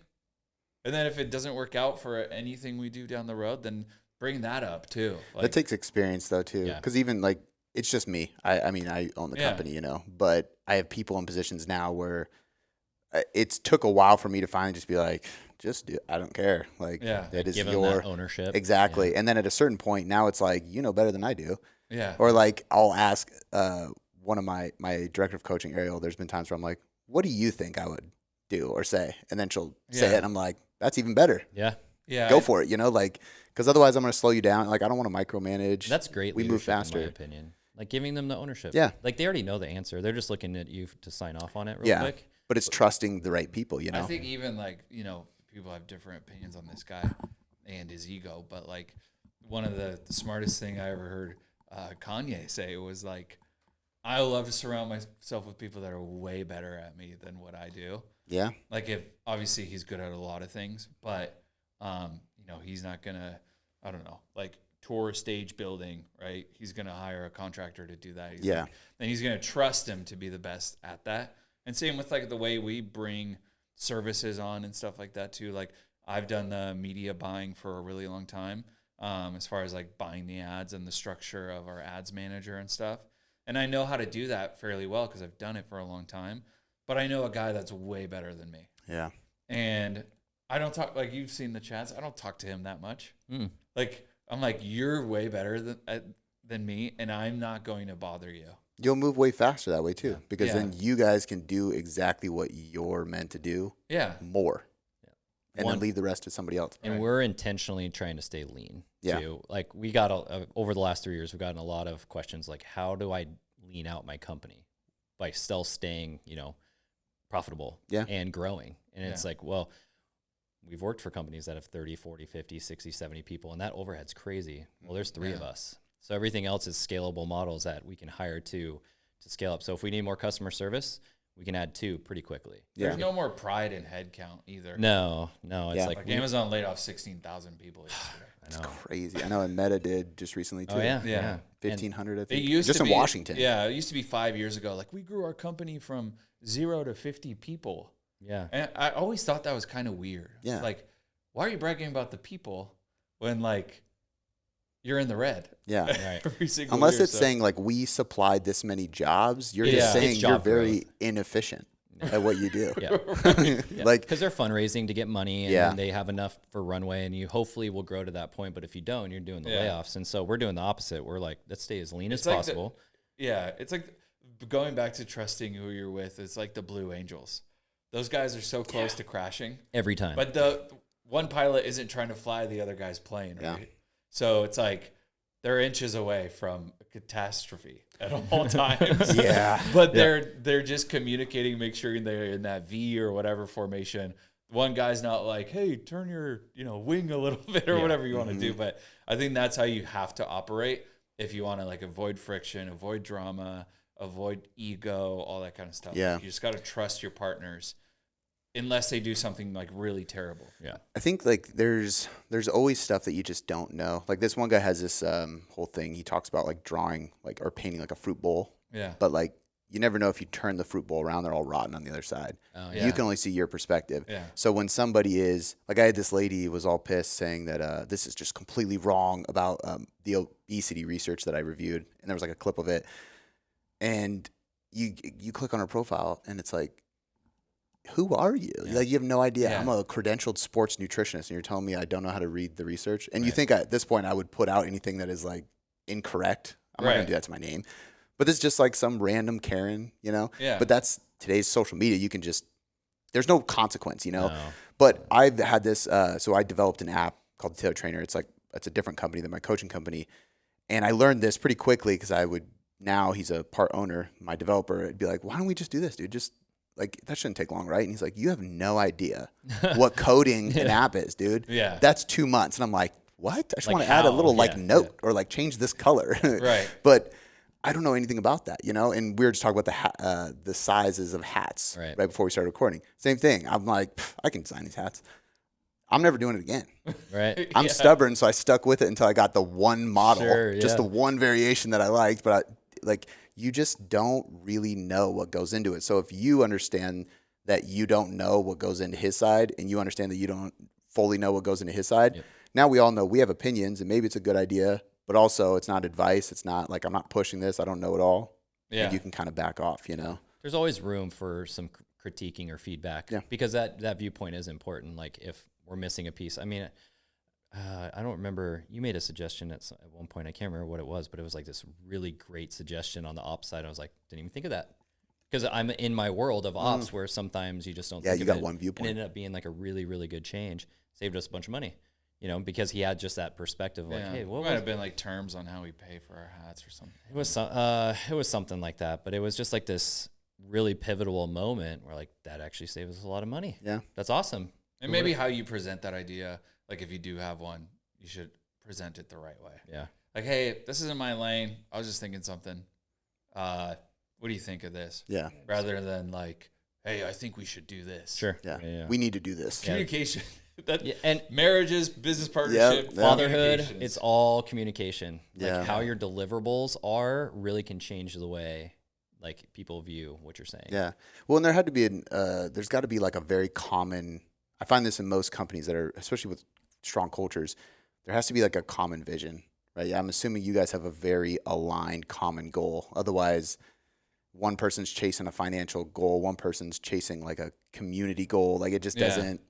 F: And then if it doesn't work out for anything we do down the road, then bring that up too.
A: That takes experience though too.
E: Yeah.
A: Because even like, it's just me. I mean, I own the company, you know, but I have people in positions now where it's took a while for me to finally just be like, just do, I don't care. Like that is
E: Give them
A: your
E: that ownership.
A: Exactly. And then at a certain point now it's like, you know better than I do.
F: Yeah.
A: Or like I'll ask one of my director of coaching, Ariel, there's been times where I'm like, what do you think I would do or say? And then she'll say it and I'm like, that's even better.
E: Yeah.
F: Yeah.
A: Go for it, you know, like, because otherwise I'm going to slow you down. Like, I don't want to micromanage.
E: That's great.
A: We move faster.
E: in my opinion. Like giving them the ownership.
A: Yeah.
E: Like they already know the answer. They're just looking at you to sign off on it real
A: Yeah.
E: quick.
A: But it's trusting the right people, you know?
F: I think even like, you know, people have different opinions on this guy and his ego, but like one of the smartest thing I ever heard Kanye say was like, I love to surround myself with people that are way better at me than what I do.
A: Yeah.
F: Like if obviously he's good at a lot of things, but you know, he's not gonna, I don't know, like tour stage building, right? He's gonna hire a contractor to do that. And he's gonna trust him to be the best at that. And same with like the way we bring services on and stuff like that too. Like I've done the media buying for a really long time, as far as like buying the ads and the structure of our ads manager and stuff. And I know how to do that fairly well because I've done it for a long time. But I know a guy that's way better than me.
A: Yeah.
F: And I don't talk, like you've seen the chats, I don't talk to him that much.
E: Mm.
F: Like I'm like, you're way better than me, and I'm not going to bother you.
A: You'll move way faster that way too, because then you guys can do exactly what you're meant to do more. And then leave the rest to somebody else.
E: And we're intentionally trying to stay lean too. Like we got over the last 3 years, we've gotten a lot of questions like, how do I lean out my company by still staying, you know, profitable and growing? And it's like, well, we've worked for companies that have 30, 40, 50, 60, 70 people, and that overhead's crazy. Well, there's 3 of us. So everything else is scalable models that we can hire to scale up. So if we need more customer service, we can add 2 pretty quickly.
F: There's no more pride in headcount either.
E: No, it's
F: like Amazon laid off 16,000 people yesterday.
A: It's crazy. I know, and Meta did just recently too.
E: Oh, yeah.
A: 1,500, I think.
F: It used
A: just
F: to
A: in
F: be,
A: Washington.
F: Yeah, it used to be 5 years ago. Like we grew our company from 0 to 50 people.
E: Yeah.
F: And I always thought that was kind of weird.
A: Yeah.
F: Like, why are you bragging about the people when like you're in the red?
A: Yeah.
E: Right.
F: Every single
A: Unless
F: year,
A: it's saying like we supplied this many jobs, you're just
E: It's
A: saying you're
E: job
A: very
E: growth.
A: inefficient at what you do.
E: Yeah.
A: Like,
E: because they're fundraising to get money and then they have enough for runway, and you hopefully will grow to that point. But if you don't, you're doing the layoffs. And so we're doing the opposite. We're like, let's stay as lean as
F: like
E: possible.
F: it's like going back to trusting who you're with. It's like the Blue Angels. Those guys are so close to crashing
E: Every time.
F: but the one pilot isn't trying to fly the other guy's plane, right?
A: Yeah.
F: So it's like they're inches away from a catastrophe at all times. But they're just communicating, make sure they're in that V or whatever formation. One guy's not like, hey, turn your wing a little bit or whatever you want to do. But I think that's how you have to operate if you want to like avoid friction, avoid drama, avoid ego, all that kind of stuff.
A: Yeah.
F: Like, you just got to trust your partners unless they do something like really terrible.
E: Yeah.
A: I think like there's always stuff that you just don't know. Like this one guy has this whole thing. He talks about like drawing like or painting like a fruit bowl.
F: Yeah.
A: But like you never know if you turn the fruit bowl around, they're all rotten on the other side.
E: Oh,
A: You can only see your perspective.
F: Yeah.
A: So when somebody is like, I had this lady who was all pissed saying that this is just completely wrong about the obesity research that I reviewed, and there was like a clip of it, and you click on her profile and it's like, who are you? Like, you have no idea.
F: Yeah.
A: I'm a credentialed sports nutritionist, and you're telling me I don't know how to read the research. And you think at this point I would put out anything that is like incorrect. I'm not gonna do that to my name. But it's just like some random Karen,
F: Yeah.
A: But that's today's social media. You can just, there's no consequence,
E: No.
A: But I've had this. So I developed an app called the Taylor Trainer. It's a different company than my coaching company, and I learned this pretty quickly because now he's a part owner, my developer. It'd be like, why don't we just do this, dude? Just like, that shouldn't take long, right? And he's like, you have no idea what coding an app is, dude.
F: Yeah.
A: That's 2 months. And I'm like, what? I just
E: Like
A: want to add a
E: how?
A: little
E: Yeah.
A: note or like change this color.
F: Right.
A: But I don't know anything about that, And we were just talking about the sizes of hats
E: Right.
A: before we started recording. Same thing. I'm like, I can design these hats. I'm never doing it again.
E: Right.
A: I'm stubborn, so I stuck with it until I got the one model,
E: Sure,
A: just
E: yeah.
A: the one variation that I liked. But you just don't really know what goes into it. So if you understand that you don't know what goes into his side, and you understand that you don't fully know what goes into his side.
E: Yep.
A: Now we all know we have opinions, and maybe it's a good idea, but also it's not advice. It's not like I'm not pushing this. I don't know it all.
F: Yeah.
A: And you can kind of back off, you know?
E: There's always room for some critiquing or feedback because that viewpoint is important. Like if we're missing a piece, I mean, I don't remember, you made a suggestion at one point. I can't remember what it was, but it was like this really great suggestion on the ops side. I was like, didn't even think of that. Because I'm in my world of ops where sometimes you just don't think of it.
A: Yeah, you got one viewpoint.
E: It ended up being like a really, really good change. Saved us a bunch of money, you know, because he had just that perspective of like, hey, what
F: might have been like terms on how we pay for our hats or something.
E: It was something like that, but it was just like this really pivotal moment where like that actually saves us a lot of money.
A: Yeah.
E: That's awesome.
F: And maybe how you present that idea, like if you do have one, you should present it the right way.
E: Yeah.
F: Like, hey, this isn't my lane. I was just thinking something. What do you think of this?
A: Yeah.
F: Rather than like, hey, I think we should do this.
E: Sure.
A: Yeah. We need to do this.
F: Communication.
E: And
F: marriages, business partnership,
E: fatherhood, it's all communication.
A: Yeah.
E: Like how your deliverables are really can change the way like people view what you're saying.
A: Yeah. Well, and there had to be there's got to be like a very common, I find this in most companies that are, especially with strong cultures, there has to be like a common vision, right? I'm assuming you guys have a very aligned common goal. Otherwise, one person's chasing a financial goal, one person's chasing like a community goal. Like it just doesn't,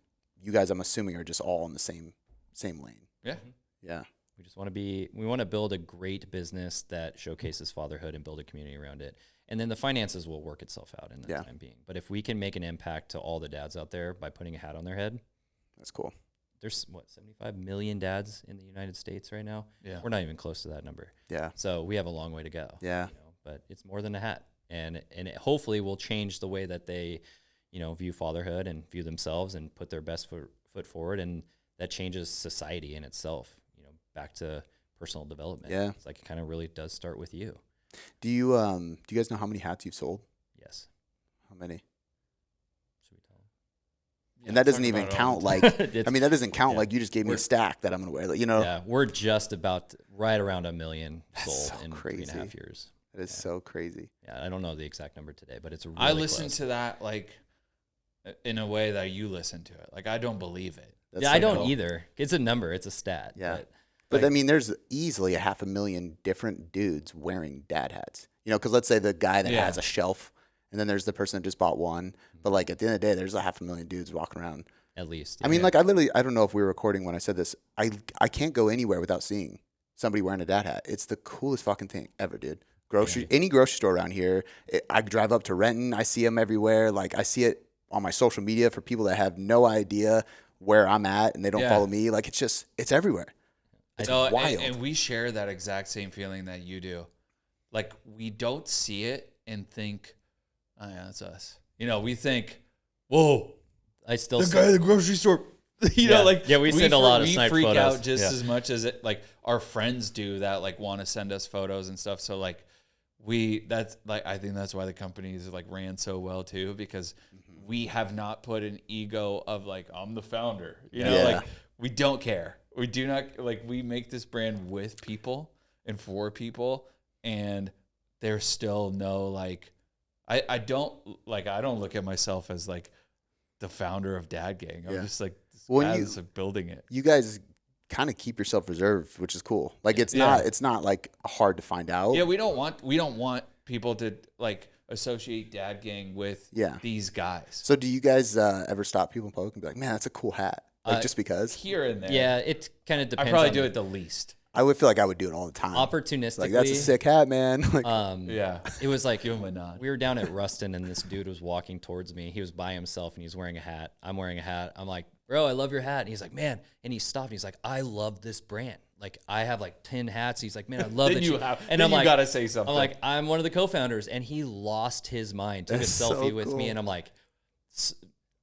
A: you guys, I'm assuming, are just all in the same lane.
F: Yeah.
A: Yeah.
E: We want to build a great business that showcases fatherhood and build a community around it. And then the finances will work itself out in the time being. But if we can make an impact to all the dads out there by putting a hat on their head,
A: that's cool.
E: There's 75 million dads in the United States right now.
F: Yeah.
E: We're not even close to that number.
A: Yeah.
E: So we have a long way to go.
A: Yeah.
E: You know, but it's more than a hat. And it hopefully will change the way that they, you know, view fatherhood and view themselves and put their best foot forward. And that changes society in itself, you know, back to personal development.
A: Yeah.
E: It's like it kind of really does start with you.
A: Do you guys know how many hats you've sold?
E: Yes.
A: How many?
E: Should we tell them?
A: And that doesn't even count like, I mean, that doesn't count like you just gave me a stack that I'm going to wear. Like, you know?
E: Yeah, we're just about right around 1 million sold
A: so
E: in
A: crazy.
E: 3.5 years.
A: That is so crazy.
E: Yeah, I don't know the exact number today, but it's really
F: I listen
E: close.
F: to that like in a way that you listen to it. Like I don't believe it.
A: That's
E: Yeah,
A: so
E: I don't
A: cool.
E: either. It's a number. It's a stat.
A: Yeah.
E: But
A: But I mean, there's easily 500,000 different dudes wearing dad hats. You know, because let's say the guy that has a shelf, and then there's the person that just bought one. But like at the end of the day, there's 500,000 dudes walking around.
E: at least.
A: I mean, like I don't know if we were recording when I said this. I can't go anywhere without seeing somebody wearing a dad hat. It's the coolest fucking thing ever, dude. Any grocery store around here. I drive up to Renton. I see them everywhere. Like I see it on my social media for people that have no idea where I'm at and they don't follow me. Like it's everywhere. It's wild.
F: And we share that exact same feeling that you do. Like we don't see it and think, oh yeah, that's us. You know, we think, whoa,
E: I still
F: the guy at the grocery store. You know, like
E: we send a lot of snipe
F: freak
E: photos.
F: out just as much as it like our friends do that like want to send us photos and stuff. So like that's like I think that's why the companies like ran so well too, because we have not put an ego of like I'm the founder. You know, like we don't care. We do not like we make this brand with people and for people, and there's still no like I don't look at myself as like the founder of Dad Gang. I'm just like guys building it.
A: You guys kind of keep yourself reserved, which is cool. Like it's not like hard to find out.
F: Yeah, we don't want people to like associate Dad Gang with these guys.
A: So do you guys ever stop people in public and be like, man, that's a cool hat? Like just because?
F: Here and there.
E: Yeah, it kind of
F: I
E: depends.
F: probably
E: on
F: do it the least.
A: I would feel like I would do it all the time.
E: Opportunistically.
A: Like that's a sick hat, man. Like,
F: Yeah.
E: It was like
F: Give him a nod.
E: we were down at Ruston and this dude was walking towards me. He was by himself and he's wearing a hat. I'm wearing a hat. I'm like, bro, I love your hat. And he's like, man. And he stopped. And he's like, I love this brand. Like I have like 10 hats. He's like, man, I love
F: Then
E: that
F: you
E: you
F: have-
E: And
F: then
E: I'm
F: you
E: like,
F: gotta say something.
E: I'm like, I'm one of the co-founders. And he lost his mind. Took
A: That's
E: a selfie
A: so
E: with
A: cool.
E: me. And I'm like,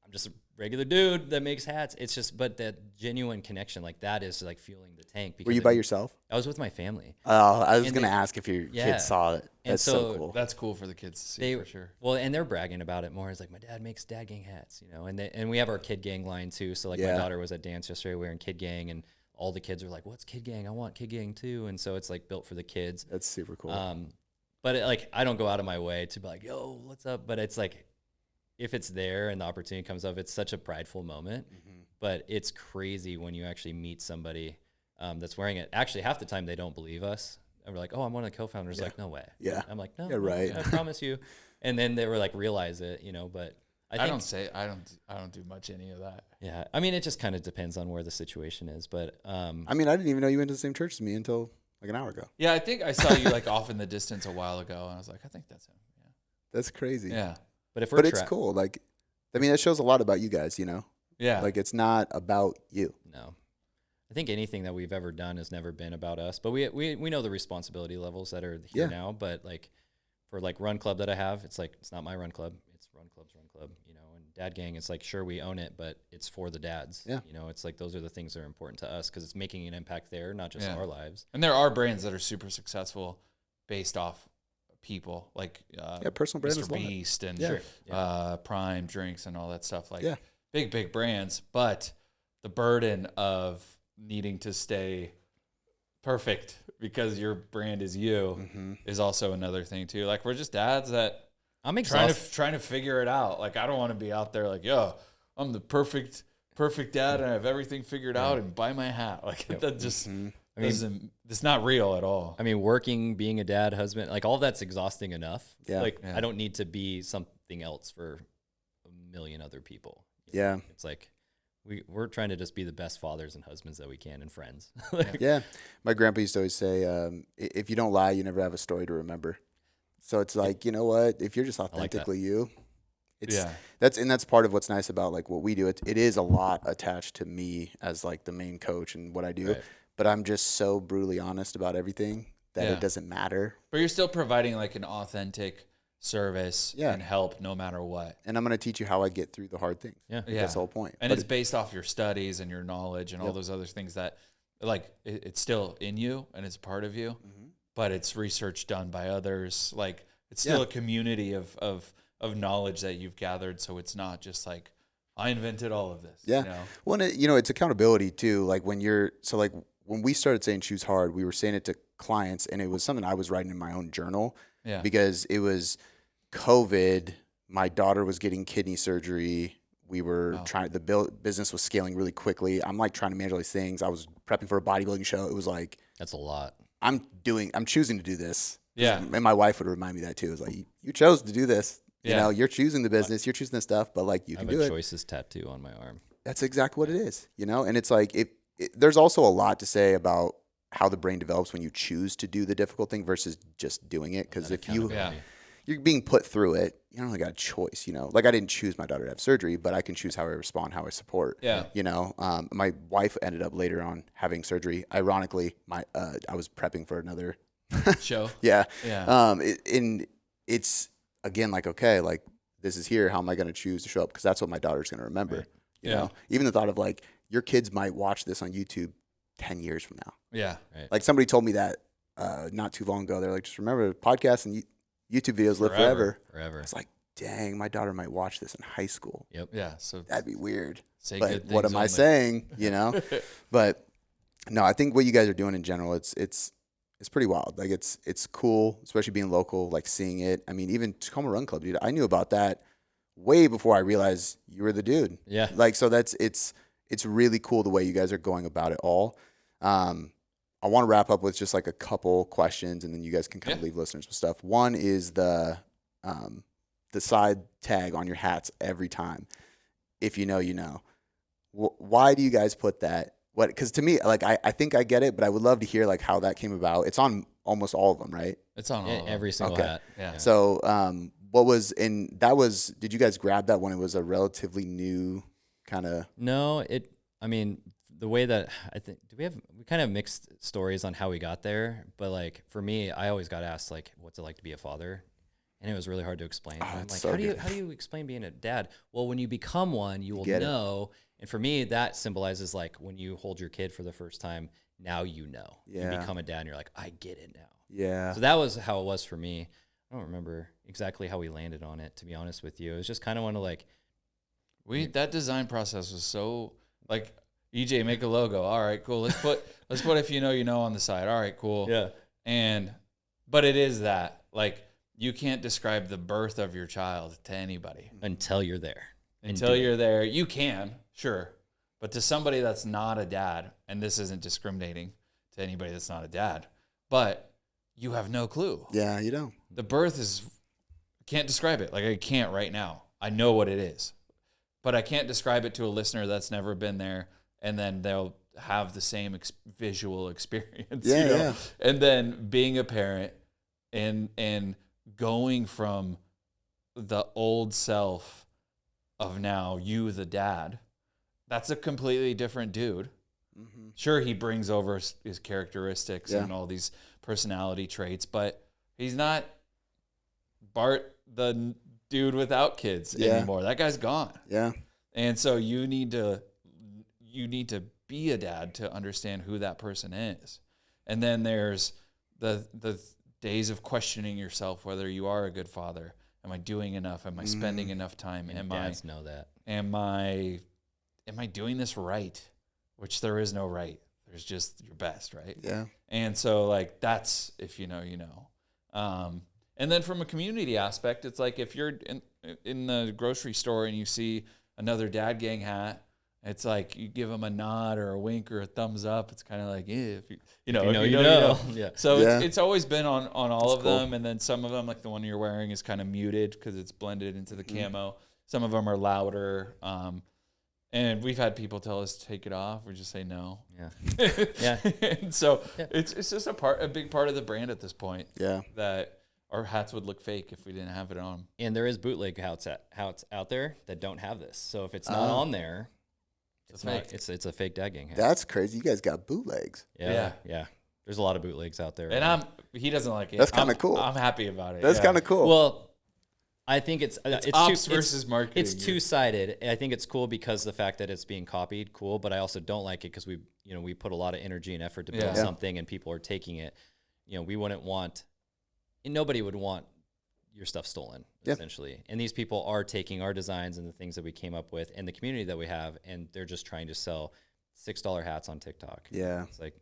E: I'm just a regular dude that makes hats. It's just, but that genuine connection, like that is like fueling the tank. Because
A: were you by yourself?
E: I was with my family.
A: I was
E: And
A: going to
E: they-
A: ask if your
E: Yeah.
A: kids saw it.
E: And
A: That's so
E: so
A: cool.
F: That's cool for the kids to see for sure.
E: Well, and they're bragging about it more. It's like my dad makes Dad Gang hats, you know, and we have our Kid Gang line too. So like my daughter was at dance yesterday wearing Kid Gang, and all the kids are like, "What's Kid Gang? I want Kid Gang too." And so it's like built for the kids.
A: That's super cool.
E: But like I don't go out of my way to be like, "Yo, what's up?" But it's like if it's there and the opportunity comes up, it's such a prideful moment. But it's crazy when you actually meet somebody that's wearing it. Actually, half the time they don't believe us. And we're like, oh, I'm one of the co-founders. Like, no way.
A: Yeah.
E: I'm like, no,
A: Yeah, right.
E: I promise you. And then they were like, realize it, but I think,
F: I don't do much any of that.
E: yeah, I mean, it just kind of depends on where the situation is. But
A: I mean, I didn't even know you went to the same church as me until like an hour ago.
F: Yeah, I think I saw you like off in the distance a while ago, and I was like, I think that's him.
A: That's crazy.
F: Yeah.
E: but if we're
A: But it's cool. Like, I mean, that shows a lot about you guys,
F: Yeah.
A: Like, it's not about you.
E: No, I think anything that we've ever done has never been about us. But we know the responsibility levels that are here now. But like for like Run Club that I have, it's like it's not my Run Club. It's Run Club's Run Club. And Dad Gang, it's like sure we own it, but it's for the dads.
A: Yeah.
E: It's like those are the things that are important to us because it's making an impact there, not just our lives.
F: And there are brands that are super successful based off people, like
A: personal brand is
F: Mr.
A: a lot.
F: Beast and
E: Sure.
F: Prime Drinks and all that stuff. Like
A: Yeah.
F: big brands, but the burden of needing to stay perfect because your brand is you is also another thing too. Like we're just dads that
E: I'm exhausted.
F: trying to figure it out. Like I don't want to be out there like, yo, I'm the perfect dad and I have everything figured out and buy my hat. Like that just it's not real at all.
E: I mean, working, being a dad, husband, like all that's exhausting enough.
A: Yeah.
E: Like I don't need to be something else for a million other people.
A: Yeah.
E: It's like we're trying to just be the best fathers and husbands that we can and friends.
A: Yeah. My grandpa used to always say, if you don't lie, you never have a story to remember. So it's like, you know what? If you're just authentically you, that's part of what's nice about like what we do. It is a lot attached to me as like the main coach and what I do, but I'm just so brutally honest about everything that it doesn't matter.
F: But you're still providing like an authentic service and help no matter what.
A: And I'm going to teach you how I get through the hard things.
E: Yeah.
A: That's the whole point.
F: And
A: But
F: it's based off your studies and your knowledge and all those other things that like it's still in you and it's part of you, but it's research done by others. Like it's still a community of knowledge that you've gathered. So it's not just like, I invented all of this.
A: Yeah.
F: You know?
A: Well, and it's accountability too. Like when we started saying choose hard, we were saying it to clients and it was something I was writing in my own journal because it was COVID. My daughter was getting kidney surgery. We were business was scaling really quickly. I'm like trying to manage all these things. I was prepping for a bodybuilding show. It was like,
E: That's a lot.
A: I'm choosing to do this.
F: Yeah.
A: And my wife would remind me that too. It was like, you chose to do this.
F: Yeah.
A: You're choosing the business, you're choosing the stuff, but like you
E: I
A: can
E: have
A: do
E: a
A: it.
E: choices tattoo on my arm.
A: That's exactly what it is, and it's like there's also a lot to say about how the brain develops when you choose to do the difficult thing versus just doing it. Because if you're being put through it, you don't really got a choice. Like I didn't choose my daughter to have surgery, but I can choose how I respond, how I support.
F: Yeah.
A: My wife ended up later on having surgery. Ironically, I was prepping for another
F: Show.
A: Yeah.
F: Yeah.
A: It's again like, okay, like this is here. How am I going to choose to show up? Because that's what my daughter's going to remember.
F: Right.
A: You know, even the thought of like your kids might watch this on YouTube 10 years from now.
F: Yeah.
E: Right.
A: Like somebody told me that not too long ago. They're like, just remember podcasts and YouTube videos live forever.
E: Forever.
A: It's like, dang, my daughter might watch this in high school.
E: Yep.
F: Yeah. So
A: That'd be weird.
F: say
A: But
F: good
A: what
F: things
A: am I
F: only.
A: saying? But no, I think what you guys are doing in general, it's pretty wild. Like it's cool, especially being local, like seeing it. I mean, even Tacoma Run Club, dude, I knew about that way before I realized you were the dude.
E: Yeah.
A: Like, so it's really cool the way you guys are going about it all. I want to wrap up with just like a couple questions and then you guys can kind of leave listeners with stuff. One is the side tag on your hats every time. If you know, you know. Why do you guys put that? Because to me, like I think I get it, but I would love to hear like how that came about. It's on almost all of them, right?
F: It's on all of them.
E: Every single
A: Okay.
E: hat.
F: Yeah.
A: So did you guys grab that when it was a relatively new kind of?
E: No, I mean, the way that I think, we kind of mixed stories on how we got there, but like for me, I always got asked like, what's it like to be a father? And it was really hard to explain. I'm
A: it's
E: like,
A: so good.
E: how do you explain being a dad? Well, when you become one, you will
A: get it.
E: know. And for me, that symbolizes like when you hold your kid for the first time, now you know.
A: Yeah.
E: You become a dad and you're like, I get it now.
A: Yeah.
E: So that was how it was for me. I don't remember exactly how we landed on it, to be honest with you. It was just kind of one of like,
F: That design process was so like EJ make a logo. All right, cool. Let's put if you know on the side. All right, cool.
E: yeah.
F: But it is that like you can't describe the birth of your child to anybody.
E: Until you're there.
F: Until you're there, you can, sure. But to somebody that's not a dad, and this isn't discriminating to anybody that's not a dad, but you have no clue.
A: Yeah, you don't.
F: The birth is, can't describe it. Like I can't right now. I know what it is, but I can't describe it to a listener that's never been there, and then they'll have the same visual experience.
A: Yeah, yeah.
F: And then being a parent and going from the old self of now you the dad, that's a completely different dude.
A: Mm-hmm.
F: Sure, he brings over his characteristics
A: Yeah.
F: and all these personality traits, but he's not Bart the dude without kids anymore. That guy's gone.
A: Yeah.
F: And so you need to be a dad to understand who that person is. And then there's the days of questioning yourself whether you are a good father. Am I doing enough? Am I spending enough time?
E: And dads know that.
F: Am I doing this right? Which there is no right. There's just your best, right?
A: Yeah.
F: And so like that's if you know, you know. And then from a community aspect, it's like if you're in the grocery store and you see another Dad Gang hat, it's like you give them a nod or a wink or a thumbs up. It's kind of like, yeah, if you know.
E: Yeah.
F: So
A: Yeah.
F: it's always been on all
A: That's
F: of
A: cool.
F: them, and then some of them, like the one you're wearing, is kind of muted because it's blended into the
A: Mm-hmm.
F: camo. Some of them are louder, and we've had people tell us to take it off. We just say no.
E: Yeah. Yeah.
F: And so it's just a big part of the brand at this point.
A: Yeah.
F: That our hats would look fake if we didn't have it on.
E: And there is bootleg hats out there that don't have this. So if it's not on there, it's
F: fake.
E: not. It's a fake Dad Gang hat.
A: That's crazy. You guys got bootlegs.
E: Yeah. There's a lot of bootlegs out there.
F: And he doesn't like it.
A: That's kinda cool.
F: I'm happy about it.
A: That's kind of cool.
E: Well, I think it's
F: ops versus marketing.
E: It's two-sided. I think it's cool because the fact that it's being copied, cool. But I also don't like it because we put a lot of energy and effort to build
F: Yeah.
E: something, and people are taking it. We wouldn't want, and nobody would want your stuff stolen, essentially. And these people are taking our designs and the things that we came up with and the community that we have, and they're just trying to sell $6 hats on TikTok.
A: Yeah.
E: It's like,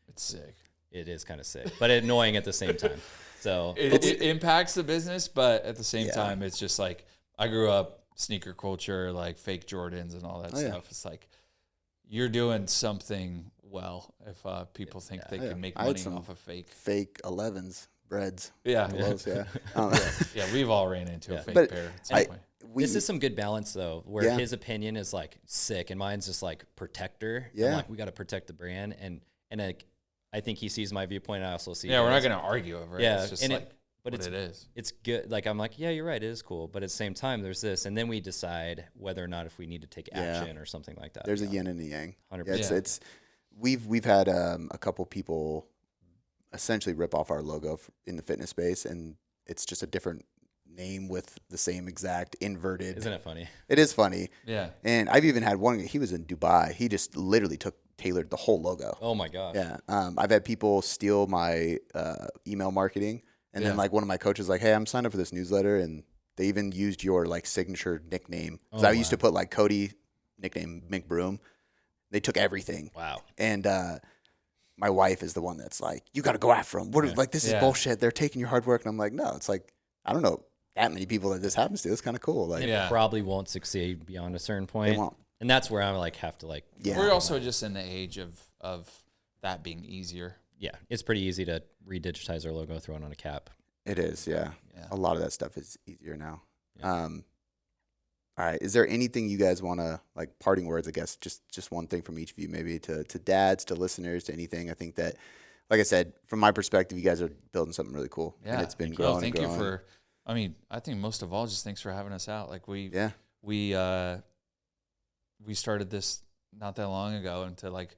F: It's sick.
E: it is kind of sick, but annoying at the same time. So
F: It impacts the business, but at the same
A: Yeah.
F: time, it's just like I grew up sneaker culture, like fake Jordans and all that
A: Oh, yeah.
F: stuff. It's like you're doing something well if people think they
A: Yeah.
F: can make
A: I had
F: money
A: some
F: off of fake.
A: Fake 11s, breads.
F: Yeah.
A: Those, yeah.
F: Yeah, we've all ran into a fake
A: But
F: pair at some point.
E: this is some good balance though, where
A: Yeah.
E: his opinion is like sick and mine's just like protector.
A: Yeah.
E: I'm like, we got to protect the brand, and like, I think he sees my viewpoint. I also see.
F: Yeah, we're not
E: his.
F: going to argue over it.
E: Yeah,
F: It's just
E: and
F: like
E: but
F: what
E: it's
F: it is.
E: It's good. Like I'm like, yeah, you're right. It is cool, but at the same time, there's this, and then we decide whether or not if we need to take action or something like that.
A: There's a yin and a yang.
E: 100%.
A: Yeah, it's we've had a couple people essentially rip off our logo in the fitness space, and it's just a different name with the same exact inverted.
E: Isn't it funny?
A: It is funny.
F: Yeah.
A: And I've even had one. He was in Dubai. He just literally tailored the whole logo.
E: Oh my gosh.
A: Yeah. I've had people steal my email marketing, and then like one of my coaches like, hey, I'm signed up for this newsletter, and they even used your like signature nickname because I used to put like Cody nickname Mick Broom. They took everything.
E: Wow.
A: And my wife is the one that's like, you got to go after them. Like this is bullshit. They're taking your hard work, and I'm like, no. It's like I don't know that many people that this happens to. It's kind of cool. Like
E: It probably won't succeed beyond a certain point.
A: They won't.
E: And that's where I like have to like.
A: Yeah.
F: We're also just in the age of that being easier.
E: Yeah, it's pretty easy to redigitize our logo, throw it on a cap.
A: It is, yeah.
F: Yeah.
A: A lot of that stuff is easier now. All right. Is there anything you guys want to, like, parting words, I guess, just one thing from each of you, maybe to dads, to listeners, to anything? I think that, like I said, from my perspective, you guys are building something really cool.
F: Yeah.
A: And it's been
F: Thank
A: growing
F: you.
A: and
F: Thank
A: growing.
F: you for, I mean, I think most of all, just thanks for having us out. Like we started this not that long ago, and to like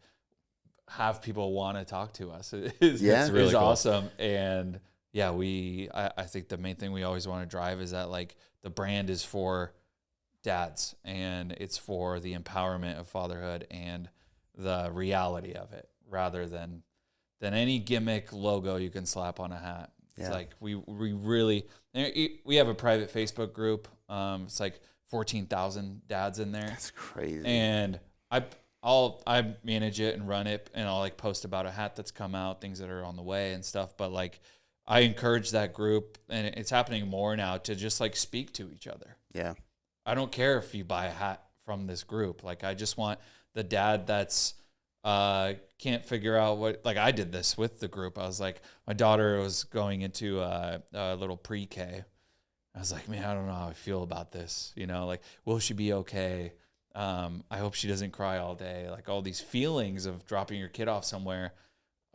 F: have people want to talk to us is
E: really cool.
F: awesome. And yeah, I think the main thing we always want to drive is that like the brand is for dads, and it's for the empowerment of fatherhood and the reality of it, rather than any gimmick logo you can slap on a hat. It's like we really, we have a private Facebook group. It's like 14,000 dads in there.
A: That's crazy.
F: And I manage it and run it, and I'll like post about a hat that's come out, things that are on the way and stuff. But like I encourage that group, and it's happening more now, to just like speak to each other.
A: Yeah.
F: I don't care if you buy a hat from this group. Like, I just want the dad that's can't figure out what, like I did this with the group. I was like, my daughter was going into a little pre-K. I was like, man, I don't know how I feel about this. You know, like, will she be okay? I hope she doesn't cry all day. Like, all these feelings of dropping your kid off somewhere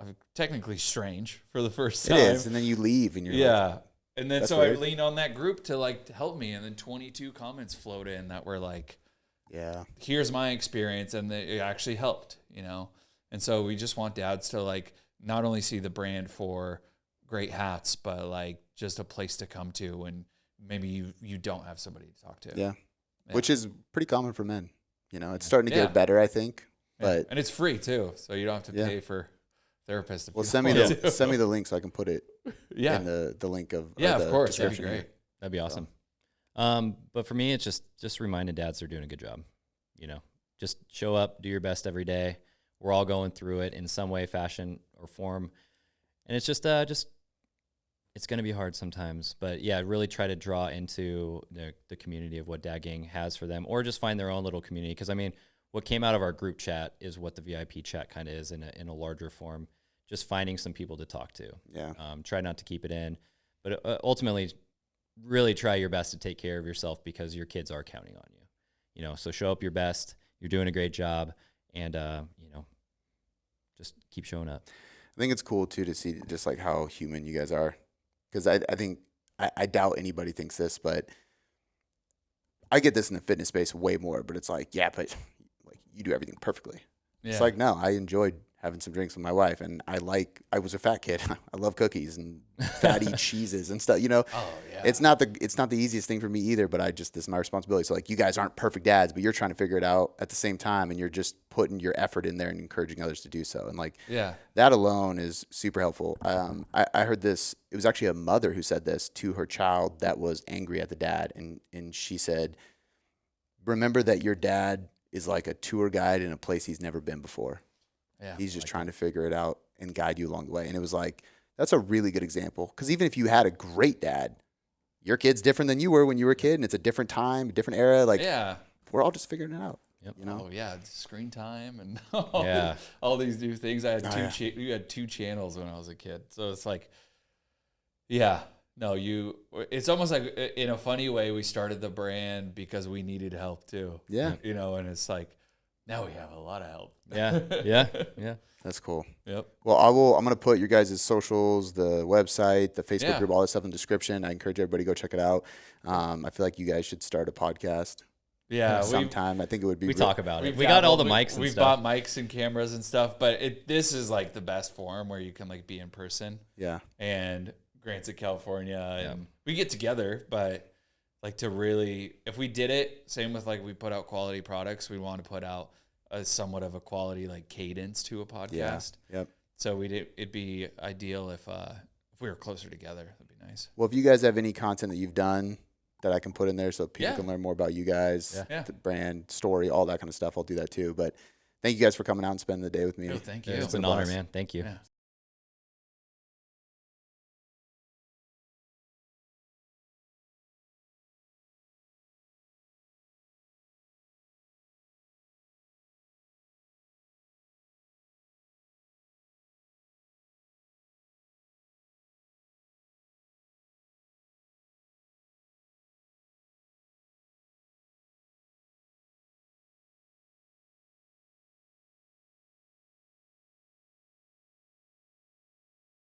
F: are technically strange for the first time.
A: It is, and then you leave, and you're like,
F: and then
A: that's
F: so
A: weird.
F: I leaned on that group to like to help me, and then 22 comments flowed in that were like,
A: yeah,
F: here's my experience, and it actually helped, you know. And so we just want dads to like not only see the brand for great hats, but like just a place to come to when maybe you don't have somebody to talk to.
A: Yeah. Which is pretty common for men. You know, it's starting to get better, I think. But
F: and it's free too, so you don't have to pay for therapists.
A: Well, send me the link so I can put it in the link of
F: of course, that'd be
A: description
F: great.
A: here.
E: That'd be awesome. But for me, it's just reminding dads they're doing a good job. You know, just show up, do your best every day. We're all going through it in some way, fashion, or form, and it's just it's going to be hard sometimes. But yeah, really try to draw into the community of what Dad Gang has for them, or just find their own little community. Because I mean, what came out of our group chat is what the VIP chat kind of is in a larger form. Just finding some people to talk to.
A: Yeah.
E: Try not to keep it in, but ultimately, really try your best to take care of yourself because your kids are counting on you. You know, so show up your best. You're doing a great job, and you know, just keep showing up.
A: I think it's cool too to see just like how human you guys are, because I think I doubt anybody thinks this, but I get this in the fitness space way more. But it's like, yeah, but like you do everything perfectly. Yeah. It's like, no, I enjoyed having some drinks with my wife, and I was a fat kid. I love cookies and fatty cheeses and stuff, you know.
F: Oh yeah.
A: It's not the easiest thing for me either, but this is my responsibility. So like, you guys aren't perfect dads, but you're trying to figure it out at the same time, and you're just putting your effort in there and encouraging others to do so. And like, that alone is super helpful. I heard this, it was actually a mother who said this to her child that was angry at the dad. And she said, remember that your dad is like a tour guide in a place he's never been before. Yeah, he's just trying to figure it out and guide you along the way. And it was like, that's a really good example. Because even if you had a great dad, your kid's different than you were when you were a kid, and it's a different time, a different era. Like, we're all just figuring it out.
E: Yep.
A: You know?
F: Oh yeah, screen time and all these new things. I had we had 2 channels when I was a kid, so it's like, it's almost like in a funny way we started the brand because we needed help too.
A: Yeah,
F: you know, and it's like, now we have a lot of help.
E: Yeah.
A: That's cool.
F: Yep.
A: Well, I'm going to put your guys' socials, the website, the Facebook group, all that stuff in the description. I encourage everybody to go check it out. I feel like you guys should start a podcast.
F: Yeah.
A: Sometime. I think it would be.
E: We talk about it. We got all the mics and stuff.
F: We've bought mics and cameras and stuff, but this is like the best forum where you can like be in person. Yeah. And Grant's in California and we get together, but like to really, if we did it, same with like we put out quality products, we want to put out a somewhat of a quality like cadence to a podcast.
A: Yeah. Yep.
F: So it'd be ideal if we were closer together. That'd be nice.
A: Well, if you guys have any content that you've done that I can put in there so people can learn more about you guys, the brand, story, all that kind of stuff, I'll do that too. But thank you guys for coming out and spending the day with me.
F: Oh, thank you.
E: It's an honor, man. Thank you.
F: Yeah.